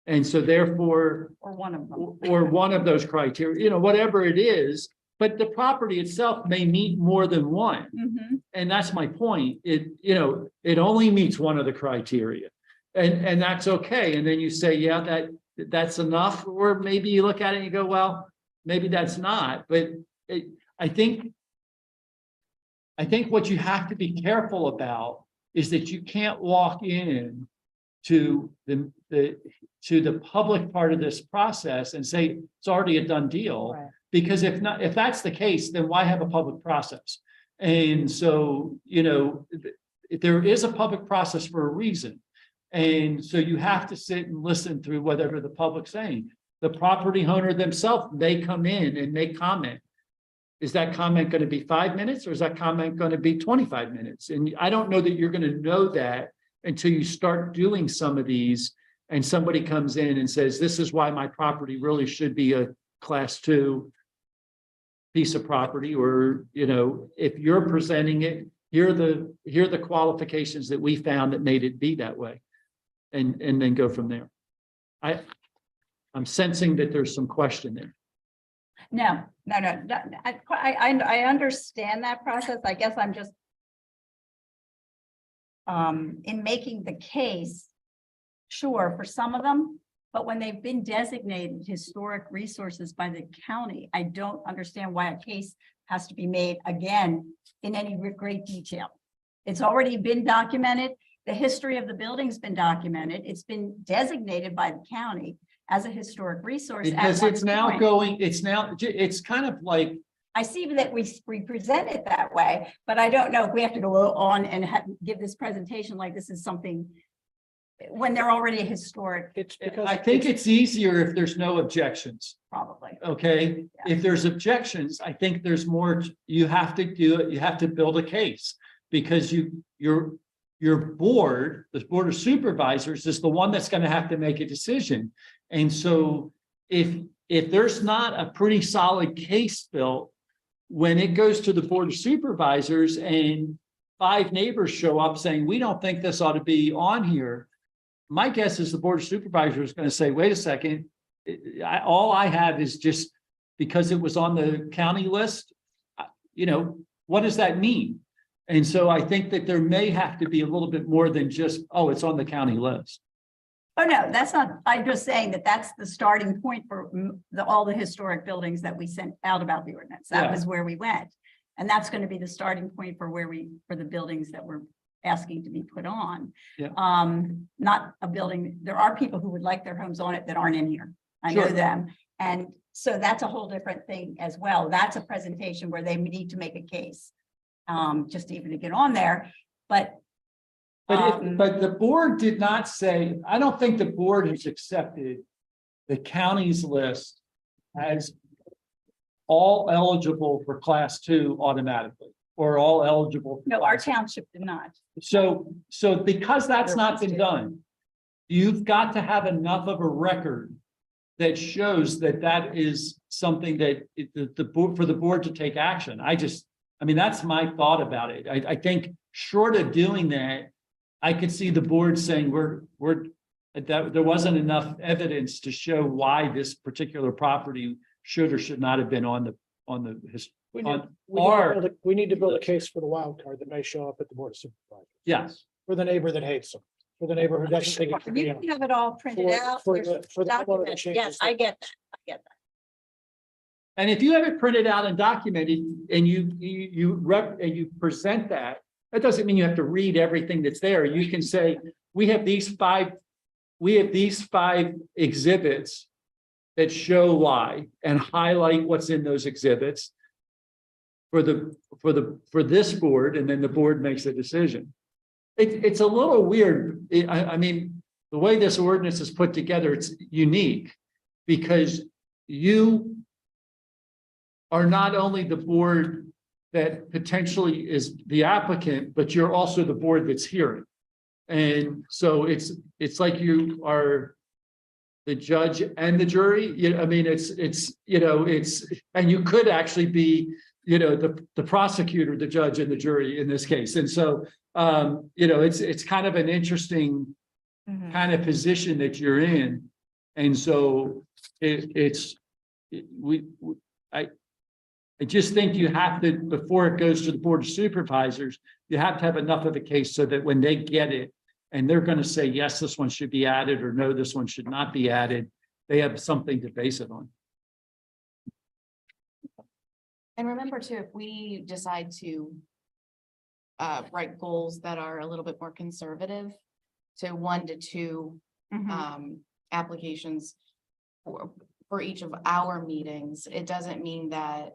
And so therefore, Or one of them. or one of those criteria, you know, whatever it is, but the property itself may meet more than one. Mhm. And that's my point. It, you know, it only meets one of the criteria. And that's okay. And then you say, yeah, that's enough. Or maybe you look at it and you go, well, maybe that's not. But I think what you have to be careful about is that you can't walk in to the public part of this process and say it's already a done deal. Right. Because if that's the case, then why have a public process? And so, you know, there is a public process for a reason. And so you have to sit and listen through whatever the public's saying. The property owner themselves may come in and make comment. Is that comment going to be 5 minutes or is that comment going to be 25 minutes? And I don't know that you're going to know that until you start doing some of these and somebody comes in and says, this is why my property really should be a class 2 piece of property, or, you know, if you're presenting it, here are the qualifications that we found that made it be that way. And then go from there. I'm sensing that there's some question there. No. I understand that process. I guess I'm just in making the case, sure, for some of them, but when they've been designated historic resources by the county, I don't understand why a case has to be made again in any great detail. It's already been documented. The history of the building's been documented. It's been designated by the county as a historic resource. Because it's now going, it's kind of like, I see that we present it that way, but I don't know if we have to go on and give this presentation like this is something when they're already a historic, It's because. I think it's easier if there's no objections. probably. Okay, if there's objections, I think there's more, you have to do it, you have to build a case. Because your board, the board of supervisors is the one that's going to have to make a decision. And so if there's not a pretty solid case built, when it goes to the board of supervisors and 5 neighbors show up saying, we don't think this ought to be on here. My guess is the board of supervisors is going to say, wait a second, all I have is just because it was on the county list, you know, what does that mean? And so I think that there may have to be a little bit more than just, oh, it's on the county list. Oh, no, that's not, I'm just saying that that's the starting point for all the historic buildings that we sent out about the ordinance. That Yeah. was where we went. And that's going to be the starting point for for the buildings that we're asking to be put on. Yeah. Not a building, there are people who would like their homes on it that aren't in here. I know Sure. them. And so that's a whole different thing as well. That's a presentation where they need to make a case. Just even to get on there, but. But the board did not say, I don't think the board has accepted the county's list as all eligible for class 2 automatically, or all eligible. No, our township did not. So because that's not been done, you've got to have enough of a record that shows that that is something that the board, for the board to take action. I mean, that's my thought about it. I think short of doing that, I could see the board saying that there wasn't enough evidence to show why this particular property should or should not have been on the We need to build a case for the wild card that may show up at the board of supervisors. yes. For the neighbor that hates them, for the neighbor who doesn't think it should be You on. can have it all printed out. For there's the homeowner that documents. changes Yes, I get that. And if you have it printed out and documented and you present that, that doesn't mean you have to read everything that's there. You can say, we have these five exhibits that show why and highlight what's in those exhibits for this board, and then the board makes a decision. It's a little weird. I mean, the way this ordinance is put together, it's unique because you are not only the board that potentially is the applicant, but you're also the board that's hearing. And so it's like you are the judge and the jury. I mean, and you could actually be, the prosecutor, the judge, and the jury in this case. And so, it's kind of an interesting kind of position that you're in. And so I just think you have to, before it goes to the Board of Supervisors, you have to have enough of a case so that when they get it and they're going to say, yes, this one should be added, or no, this one should not be added, they have something to base it on. And remember too, if we decide to write goals that are a little bit more conservative to 1 to 2 applications for each of our meetings, it doesn't mean that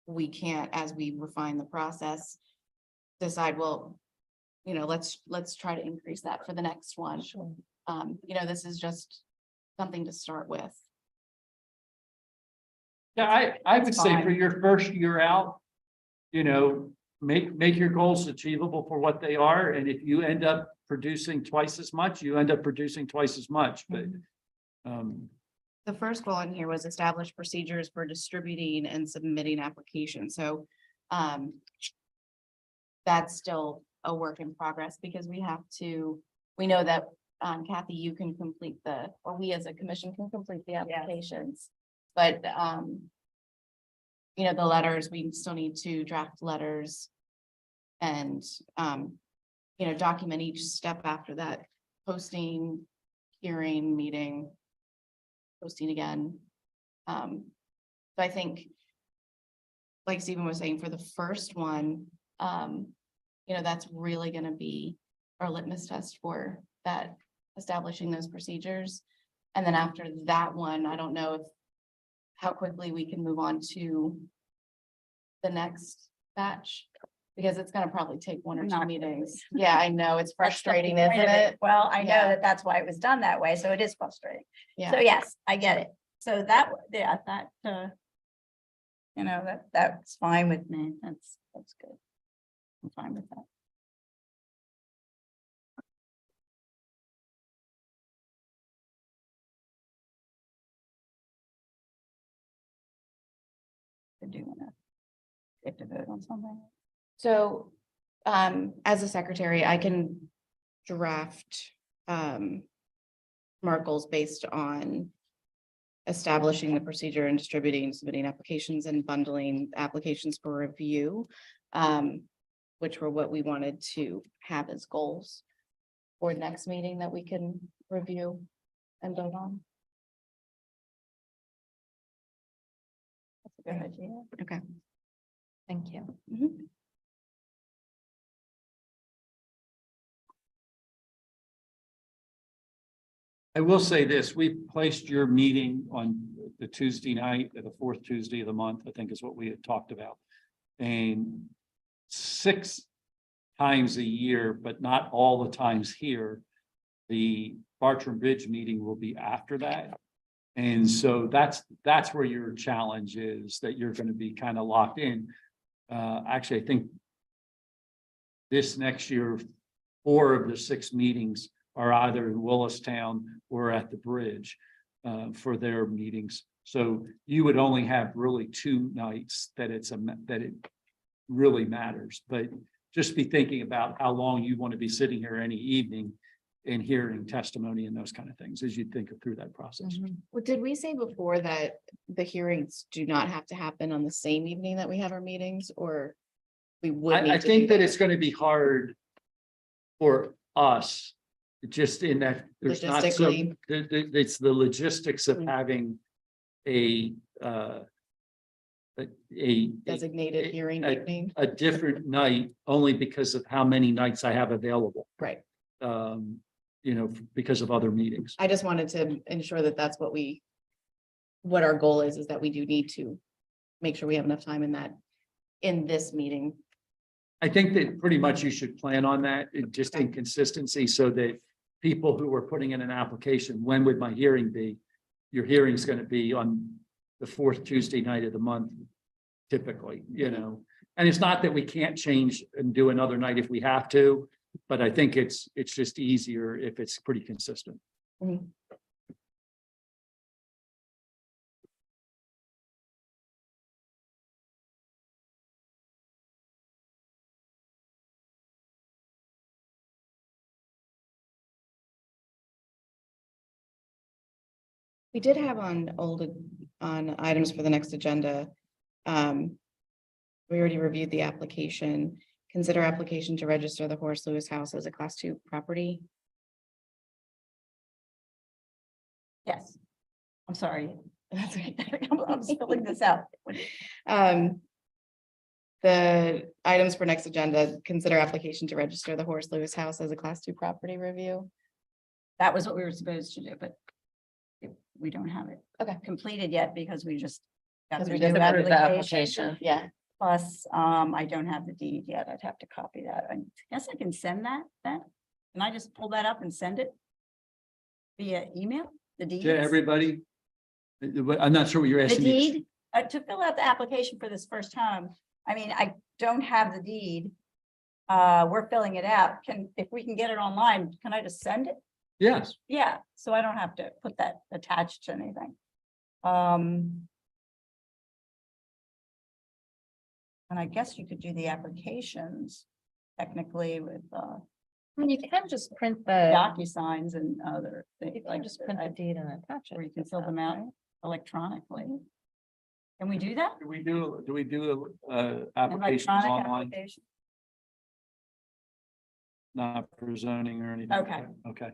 we can't, as we refine the process, decide, well, let's try to increase that for the next one. Sure. This is just something to start with. Yeah, I would say for fine. your first year out, make your goals achievable for what they are. And if you end up producing twice as much, you end up producing twice as much. But The first goal in here was establish procedures for distributing and submitting applications. So that's still a work in progress because we know that Kathy, you can complete or we as a commission can complete the applications. But the letters, we still need to draft letters and document each step after that: posting, hearing, meeting, posting again. So I think, like Stephen was saying, for the first one, that's really going to be our litmus test for that, establishing those procedures. And then after that one, I don't know how quickly we can move on to the next batch, because it's going to probably take 1 or 2 Not meetings. Yeah, I know, it's That's the frustrating, point isn't of it? Well, I know Yeah. that that's why it was done that way, so it is frustrating. So Yeah, yes, I get it. So that's fine with me. That's good. I'm fine with that. Do you have to vote on something? so as a secretary, I can draft SMART goals based on establishing the procedure and distributing, submitting applications and bundling applications for review, which were what we wanted to have as goals for next meeting that we can review and vote on. That's a good idea. Okay. Thank you. Mhm. I will say this, we placed your meeting on the Tuesday night, the 4th Tuesday of the month, I think is what we had talked about. And 6 times a year, but not all the times here, the Bartram Bridge meeting will be after that. And so that's where your challenge is, that you're going to be kind of locked in. Actually, I think this next year, 4 of the 6 meetings are either in Willistown or at the bridge for their meetings. So you would only have really 2 nights that it really matters. But just be thinking about how long you want to be sitting here any evening and hearing testimony and those kind of things as you think through that process. Well, did we say before that the hearings do not have to happen on the same evening that we have our meetings, or we would? I think that it's going to be hard for us, just in that there's not so, Logistically. it's the logistics of having a Designated hearing evening, a different night, only because of how many nights I have available. right? because of other meetings. I just wanted to ensure that that's what our goal is that we do need to make sure we have enough time in this meeting. I think that pretty much you should plan on that, just in consistency, so that people who are putting in an application, when would my hearing be? Your hearing's going to be on the fourth Tuesday night of the month, typically, And it's not that we can't change and do another night if we have to, but I think it's just easier if it's pretty consistent. Mhm. We did have on items for the next agenda. We already reviewed the application. Consider application to register the Horace Lewis House as a Class 2 property. Yes. I'm sorry. That's right. I'm filling this out. The items for next agenda, consider application to register the Horace Lewis House as a Class 2 property review. That was what we were supposed to do, but we don't have it Okay. completed yet because we just got Because the we new just approved the application. application, yeah. Plus, I don't have the deed yet. I'd have to copy that. I guess I can send that then. Can I just pull that up and send it via email? The deed? To everybody, I'm not sure what you're The asking me. deed, to fill out the application for this first time. I mean, I don't have the deed. We're filling it out. If we can get it online, can I just send it? Yes, Yeah, so I don't have to put that attached to anything. And I guess you could do the applications technically with You can just print the, DocuSigns and other you things can like just print the deed and attach it. where you can to fill that, them out right? electronically. Can we do that? do we do An applications electronic online, application? not for zoning or anything? Okay. Okay.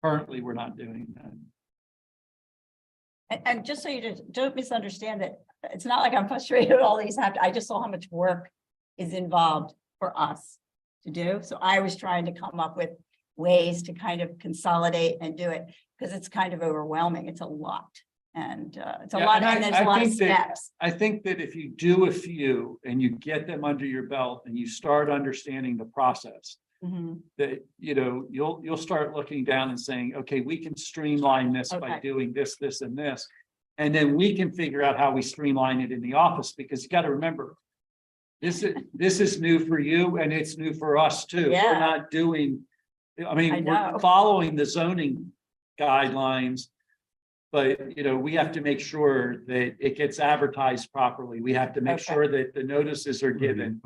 Currently, we're not doing that. And just so you don't misunderstand that, it's not like I'm frustrated with all these I just saw how much work is involved for us to do. So I was trying to come up with ways to kind of consolidate and do it, because it's kind of overwhelming. It's a lot. And it's a Yeah, lot, and and there's I a lot of think that- steps. I think that if you do a few and you get them under your belt and you start understanding the process, Mhm. that, you'll start looking down and saying, okay, we can streamline this by Okay. doing this, this, and this. And then we can figure out how we streamline it in the office, because you got to remember, this is new for you and it's new for us too. Yeah. We're not doing, I mean, I we're know. following the zoning guidelines. But, we have to make sure that it gets advertised properly. We have to make Okay. sure that the notices are given.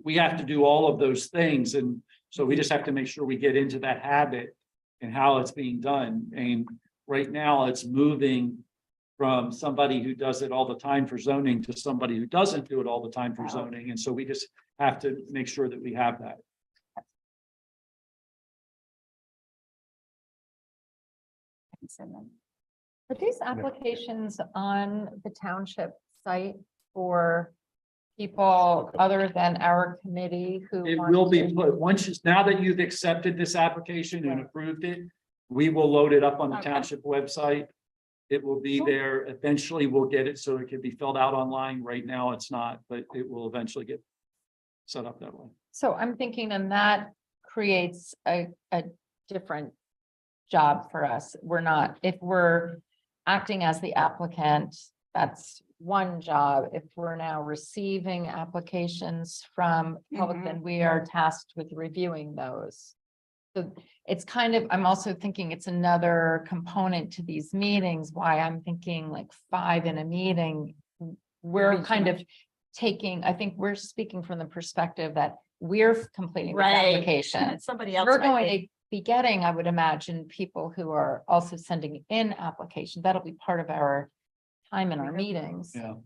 We have to do all of those things. And so we just have to make sure we get into that habit and how it's being done. And right now it's moving from somebody who does it all the time for zoning to somebody who doesn't do it all the time for Wow. zoning. And so we just have to make sure that we have that. I can send them. Are these applications on the township site for people other than our committee who? It want will be to- put, now that you've accepted this application and Right. approved it, we will load it up on the Okay. township website. It will be Cool. there. Eventually, we'll get it so it can be filled out online. Right now, it's not, but it will eventually get set up that way. So I'm thinking, and that creates a different job for us. If we're acting as the applicant, that's one job. If we're now receiving applications from public, Mhm. then we are tasked with reviewing those. So it's kind of, I'm also thinking it's another component to these meetings, why I'm thinking like 5 in a meeting. We're Maybe too kind of much. taking, I think we're speaking from the perspective that we're completing this Right. application. And somebody else. We're might going be- to be getting, I would imagine, people who are also sending in applications. That'll be part of our time in our meetings. Yeah.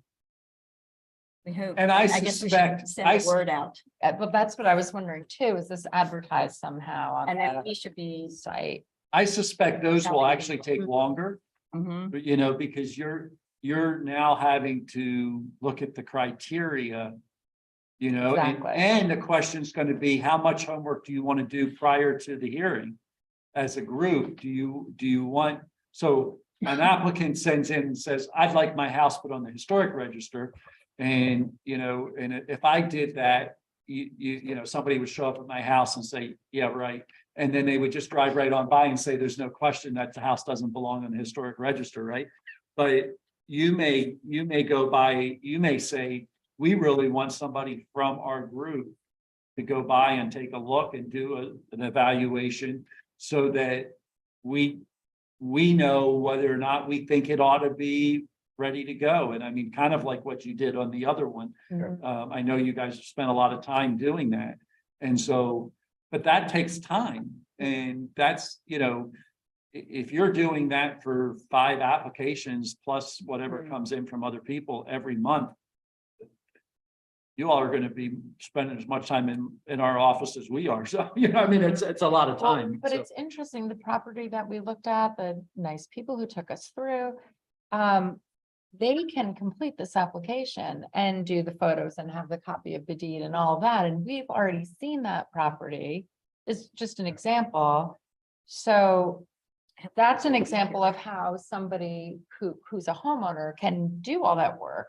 We hope. And I guess we should suspect- Send I the word out, But that's what I was wondering too, is this advertised somehow on and then the we should be. site? I suspect those will Telling actually people. take longer, Mhm. but because you're now having to look at the criteria You know, and, Exactly. and the question's going to be, how much homework do you want to do prior to the hearing? As a group, do you want, so an applicant sends in and says, I'd like my house put on the historic register. And, you know, and if I did that, you know, somebody would show up at my house and say, yeah, right. And then they would just drive right on by and say, there's no question that the house doesn't belong on the historic register, right? But you may go by, you may say, we really want somebody from our group to go by and take a look and do an evaluation so that we know whether or not we think it ought to be ready to go. And I mean, kind of like what you did on the other one. Mhm. I know you guys have spent a lot of time doing that. And so, but that takes time. And that's, you know, if you're doing that for 5 applications plus whatever Mhm. comes in from other people every month, you all are going to be spending as much time in our office as we are. So, you know, I mean, it's a lot of Well, time. but So- it's interesting, the property that we looked at, the nice people who took us through. They can complete this application and do the photos and have the copy of the deed and all of that, and we've already seen that property. It's just an example. So that's an example of how somebody who's a homeowner can do all that work.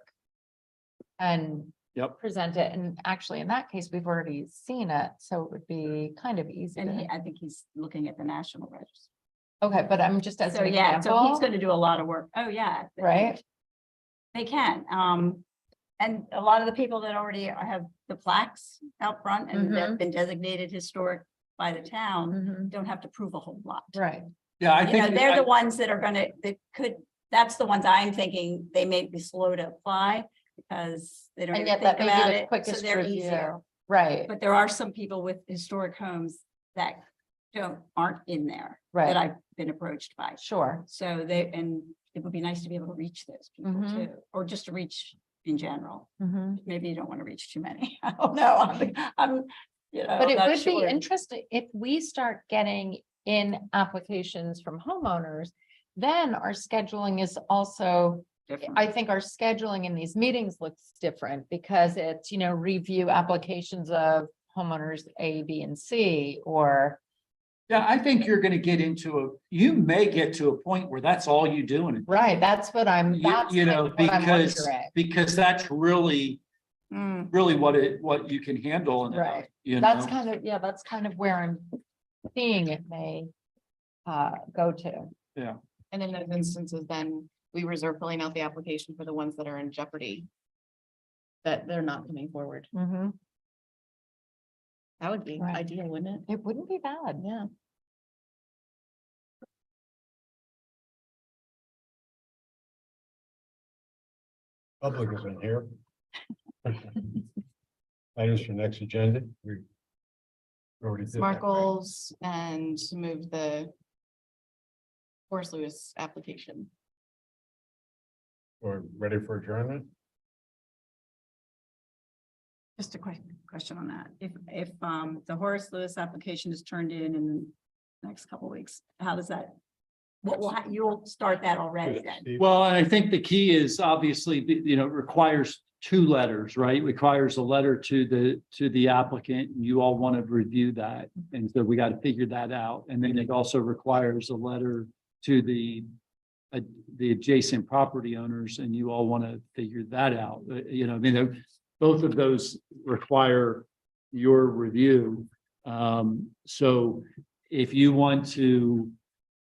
And Yep. present it, and actually in that case, we've already seen it, so it would be kind of easy. And to- I think he's looking at the National Register. Okay, but I'm just as So, an yeah, so he's example, gonna do a lot of work. Oh, yeah. right? They can, and a lot of the people that already have the plaques out front and that have been designated historic by the town Mhm. don't have to prove a whole lot. Right, Yeah, I You know, think. they're the ones that are gonna, that could, that's the ones I'm thinking they may be slow to apply because they don't and even yet think that may about be the it, so quickest they're easier. review, right, But there are some people with historic homes that aren't in there that right, I've been approached by. sure, So they, and it would be nice to be able to reach those people Mhm. too, or just to reach in general. Mhm. Maybe you don't want to reach too many. I don't know. I'm, you know. But it not would be sure. interesting if we start getting in applications from homeowners, then our scheduling is also, Different. I think our scheduling in these meetings looks different because it's, you know, review applications of homeowners A, B, and C, or, Yeah, I think you're going to get into you may get to a point where that's all you do. And right, that's what I'm, that's you kind know, of what I'm because wondering. that's really Mm, what you can handle. And, Right. you That's know, kind of, yeah, that's kind of where I'm seeing it may go to. And in those instances, then we reserve filling out the application for the ones that are in jeopardy. That they're not coming forward. Mhm. That would be Right. ideal, wouldn't it? It wouldn't be bad, yeah. Public isn't here. Items for next agenda. We already did that, SMART right? goals and move the Horace Lewis application. We're ready for adjournment. Just a quick question on that. If the Horace Lewis application is turned in the next couple of weeks, how does that? What will, you'll start that already then? Steve? well, I think the key is obviously, you know, requires 2 letters, right? Requires a letter to the applicant, and you all want to review that. And so we got to figure that out. And then it also requires a letter to the adjacent property owners, and you all want to figure that out. You know, I mean, both of those require your review. So if you want to,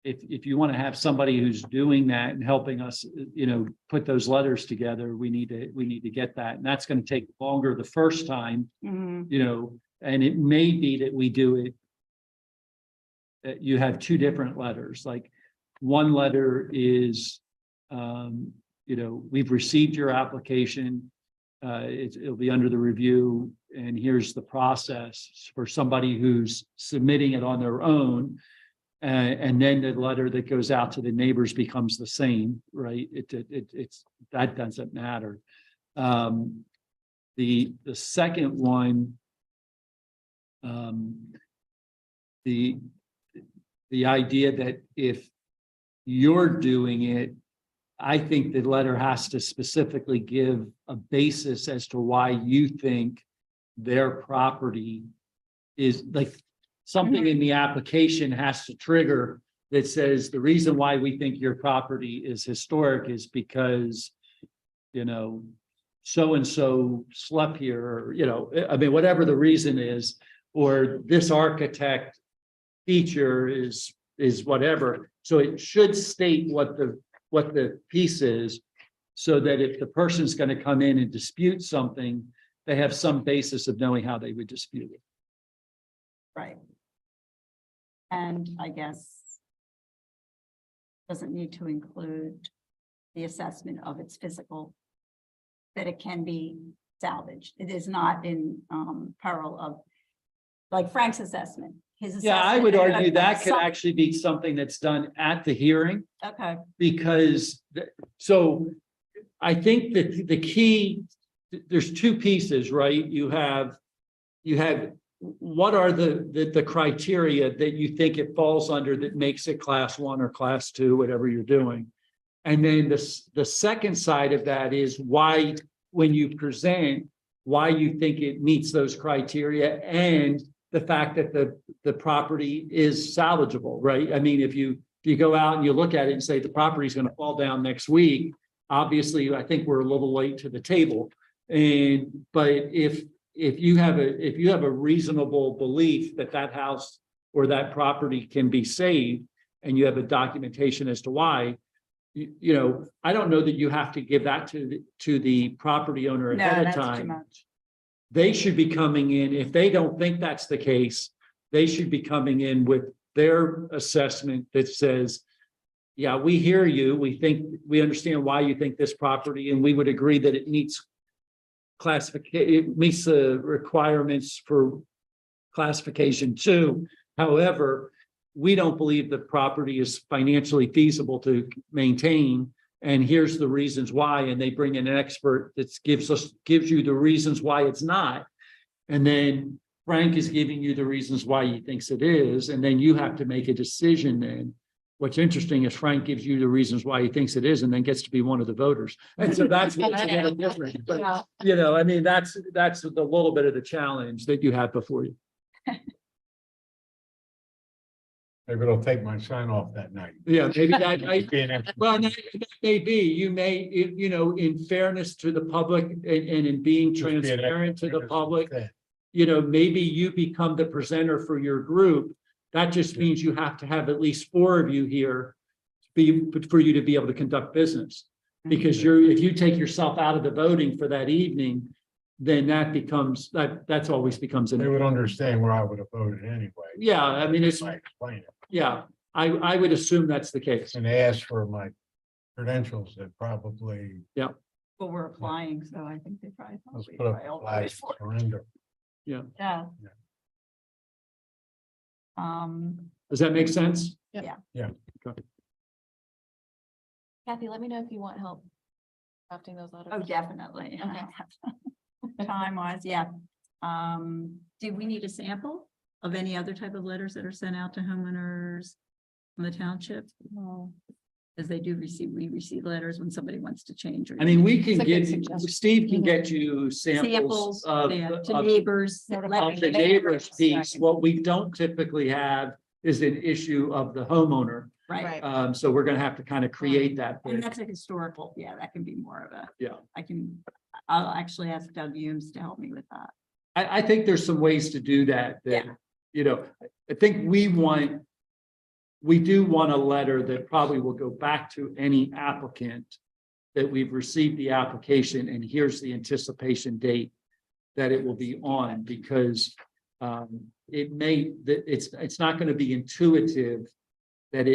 if you want to have somebody who's doing that and helping us, you know, put those letters together, we need to get that. And that's going to take longer the first time, Mhm. you know, and it may be that we do it. That you have 2 different letters, like one letter is, you know, we've received your application. It'll be under the review, and here's the process for somebody who's submitting it on their own. And then the letter that goes out to the neighbors becomes the same, right? It's that doesn't matter. The second one, the idea that if you're doing it, I think the letter has to specifically give a basis as to why you think their property is like something in the application has to trigger that says the reason why we think your property is historic is because, you know, so-and-so slept here, or, you know, I mean, whatever the reason is, or this architect feature is whatever. So it should state what the piece is, so that if the person's going to come in and dispute something, they have some basis of knowing how they would dispute it. Right. And I guess doesn't need to include the assessment of its physical, that it can be salvaged. It is not in peril of, like Frank's assessment. His Yeah, I would assessment- argue that could actually be something that's done at the hearing, Okay, because, so I think that the key, there's two pieces, right? You have what are the criteria that you think it falls under that makes it class 1 or class 2, whatever you're doing. And then the second side of that is why, when you present, why you think it meets those criteria, and the fact that the property is salvageable, right? I mean, if you go out and you look at it and say the property is going to fall down next week, obviously, I think we're a little late to the table. But if you have a reasonable belief that that house or that property can be saved, and you have a documentation as to why, you know, I don't know that you have to give that to the property owner no, ahead of that's too time. much. They should be coming in, if they don't think that's the case, they should be coming in with their assessment that says, yeah, we hear you. We understand why you think this property, and we would agree that it meets it meets the requirements for classification 2. However, we don't believe the property is financially feasible to maintain, and here's the reasons why. And they bring in an expert that gives you the reasons why it's not. And then Frank is giving you the reasons why he thinks it is, and then you have to make a decision then. What's interesting is Frank gives you the reasons why he thinks it is, and then gets to be one of the voters. And so that's what's a little different. But, Yeah. you know, I mean, that's the little bit of the challenge that you have before you. Maybe it'll take my sign off that night. Yeah, maybe that, Be an extra- well, that may be, you may, you know, in fairness to the public and in being Just be an transparent to the extra- public, you know, maybe you become the presenter for your group. That just means you have to have at least 4 of you here for you to be able to conduct business. Because if you take yourself out of the voting for that evening, then that's always becomes They an, would understand where I would have voted anyway. yeah, I mean, it's, If I explain it. yeah, I would assume that's the case. And they asked for my credentials that probably, Well, we're applying, so I think they probably. thought let's we put up probably all a flag voted for it. surrender. Yeah. Yeah. Does that make sense? Kathy, let me know if you want help drafting those letters. Oh, definitely. Okay. Time wise, yeah. Do we need a sample of any other type of letters that are sent out to homeowners from the township? No. As we receive letters when somebody wants to change. Or I mean, we can It's a good give, suggestion. Steve can get you samples samples of yeah, to of neighbors. Notify letters the to neighbor's neighbors. piece. What we don't typically have is an issue of the homeowner. Right. So we're gonna have to kind of create that. And bit. that's a historical, yeah, that can be more of a. Yeah. I'll actually ask Doug Humes to help me with that. I think there's some ways to do that, Yeah. you know, I think we do want a letter that probably will go back to any applicant that we've received the application, and here's the anticipation date that it will be on, because it's not going to be intuitive that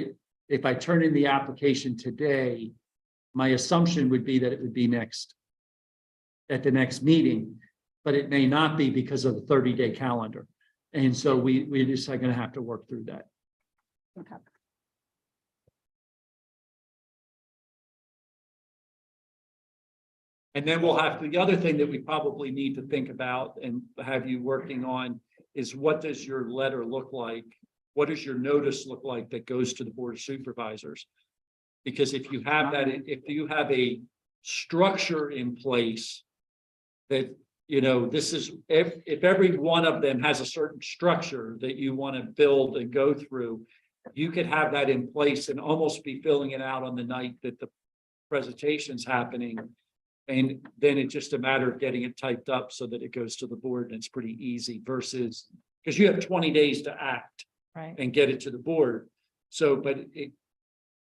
if I turn in the application today, my assumption would be that it would be at the next meeting, but it may not be because of the 30-day calendar. And so we just are going to have to work through that. Okay. And then we'll have the other thing that we probably need to think about and have you working on is, what does your letter look like? What does your notice look like that goes to the Board of Supervisors? Because if you have that, if you have a structure in place that you know, this is, if every one of them has a certain structure that you want to build and go through, you could have that in place and almost be filling it out on the night that the presentation's happening. And then it's just a matter of getting it typed up so that it goes to the board and it's pretty easy versus, because you have 20 days to act Right. and get it to the board. So, but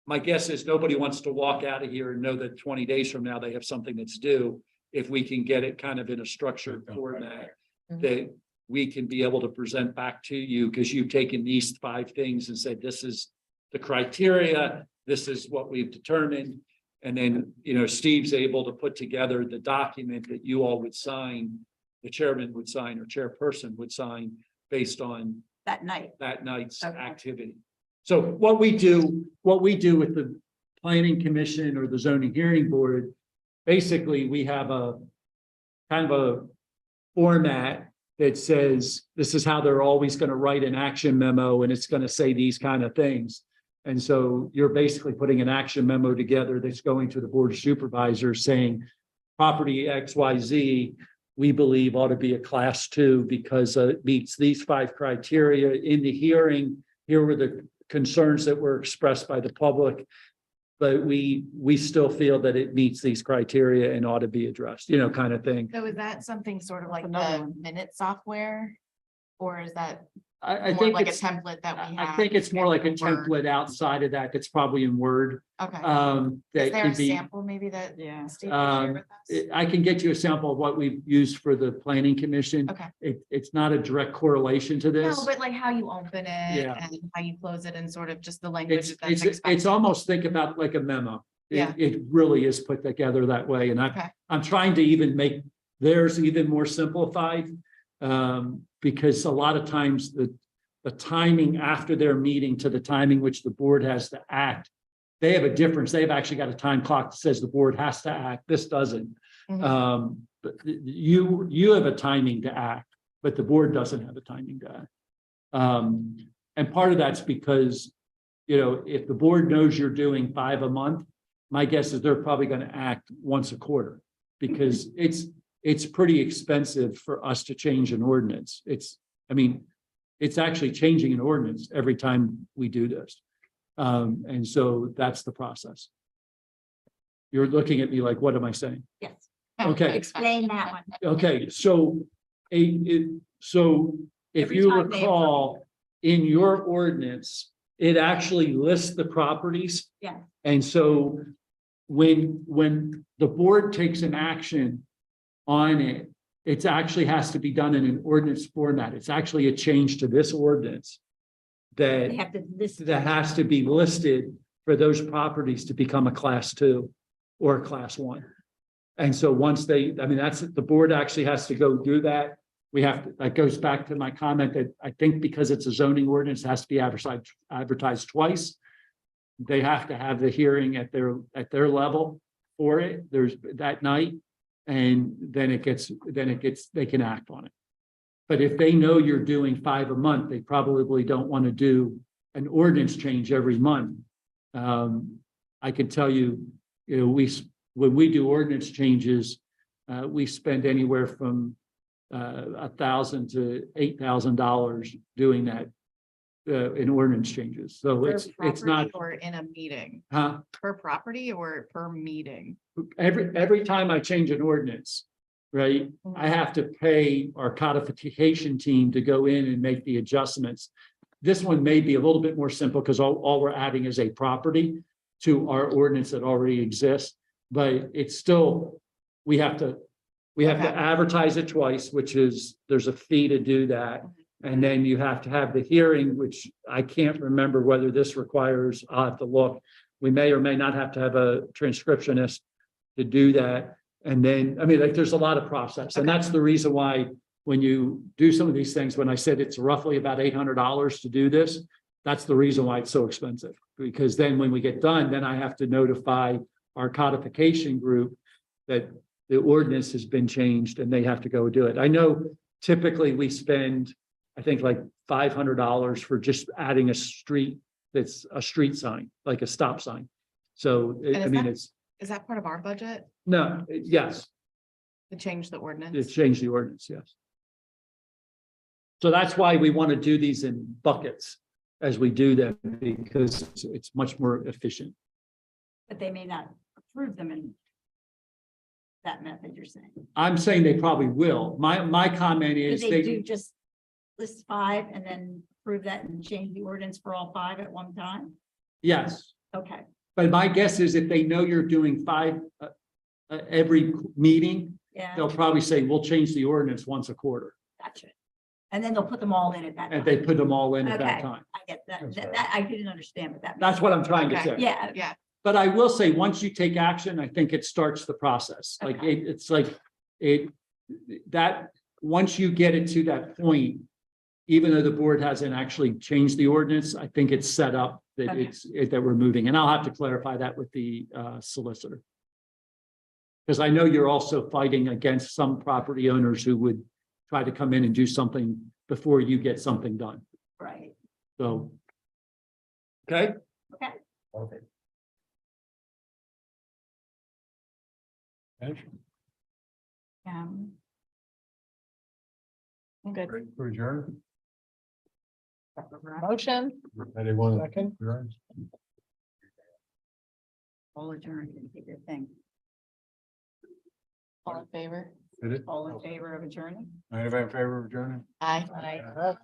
my guess is nobody wants to walk out of here and know that 20 days from now they have something that's due. If we can get it kind of in a structured format Mhm. that we can be able to present back to you, because you've taken these 5 things and said, this is the criteria, this is what we've determined. And then, you know, Steve's able to put together the document that you all would sign, the chairman would sign or chairperson would sign based on That night. that night's Okay. activity. So what we do with the planning commission or the zoning hearing board, basically, we have a kind of a format that says, this is how they're always going to write an action memo, and it's going to say these kind of things. And so you're basically putting an action memo together that's going to the board of supervisors saying, property XYZ, we believe ought to be a class 2 because it meets these 5 criteria. In the hearing, here were the concerns that were expressed by the public, but we still feel that it meets these criteria and ought to be addressed, you know, kind of thing. So is that something sort of like another the one. minute software? Or is that I more think like a it's, template that we have? I think it's more like a in Word? template outside of that, that's probably in Word. Okay, is That there a could be. sample maybe that Yeah. Steve can share with us? I can get you a sample of what we've used for the planning commission. Okay. It's not a direct correlation to this. No, but like how you open it Yeah. and how you close it and sort of just the language that's It's expected. almost think about like a memo. Yeah. It really is put together that way. And Okay. I'm trying to even make theirs even more simplified. Because a lot of times the timing after their meeting to the timing which the board has to act, they have a difference. They've actually got a time clock that says the board has to act. This doesn't. Mhm. But you have a timing to act, but the board doesn't have a timing to act. And part of that's because, you know, if the board knows you're doing 5 a month, my guess is they're probably going to act once a quarter because it's pretty expensive for us to change an ordinance. It's actually changing an ordinance every time we do this. And so that's the process. You're looking at me like, what am I saying? Yes. Okay. Explain that one. Okay, so if Every you time they recall, in your ordinance, it actually lists the properties. Yeah. And so when the board takes an action on it, it actually has to be done in an ordinance format. It's actually a change to this ordinance that They have to list. that has to be listed for those properties to become a class 2 or a class 1. And so once that's, the board actually has to go do that. That goes back to my comment that I think because it's a zoning ordinance, it has to be advertised twice. They have to have the hearing at their level for it. There's that night. And then they can act on it. But if they know you're doing 5 a month, they probably don't want to do an ordinance change every month. I can tell you, when we do ordinance changes, we spend anywhere from $1,000 to $8,000 doing that in ordinance changes. So Per it's property not, or in a meeting, huh? per property or per meeting. Every time I change an ordinance, right, I have to pay our codification team to go in and make the adjustments. This one may be a little bit more simple because all we're adding is a property to our ordinance that already exists, but it's still, we have to Okay. advertise it twice, which is, there's a fee to do that. And then you have to have the hearing, which I can't remember whether this requires, I'll have to look. We may or may not have to have a transcriptionist to do that. And then, there's a lot of process. And Okay. that's the reason why when you do some of these things, when I said it's roughly about $800 to do this, that's the reason why it's so expensive. Because then when we get done, then I have to notify our codification group that the ordinance has been changed and they have to go do it. I know typically we spend, I think like $500 for just adding a street that's a street sign, like a stop sign. So, And is that- it's, Is that part of our budget? no, yes. To change the to ordinance. change the ordinance, yes. So that's why we want to do these in buckets as we do them, because it's much more efficient. But they may not approve them in that method you're saying. I'm saying they probably will. My comment Could is they do they, just list 5 and then approve that and change the ordinance for all 5 at one time? yes. Okay, But my guess is if they know you're doing 5 every meeting, yeah, they'll probably say, we'll change the ordinance once a quarter. gotcha. And then they'll put them all in at that And time. they put them all in at that Okay. time. I get that. That's That, right. that I didn't understand what that. That's what I'm trying to Okay. say. Yeah, Yeah, But I will say, once you take action, I think it starts the process. Like Okay. it's like that, once you get it to that point, even though the board hasn't actually changed the ordinance, I think it's set up that Okay. that we're moving. And I'll have to clarify that with the solicitor. Because I know you're also fighting against some property owners who would try to come in and do something before you get something done. right. So. Okay. Okay. Okay. I'm good. Ready for adjourn? Motion, Anyone? Second. Adjourn? All adjourned and get your thing. all in favor? Did it? All in favor of adjourning? Anybody in favor of adjourning? Aye. Aye. Uh,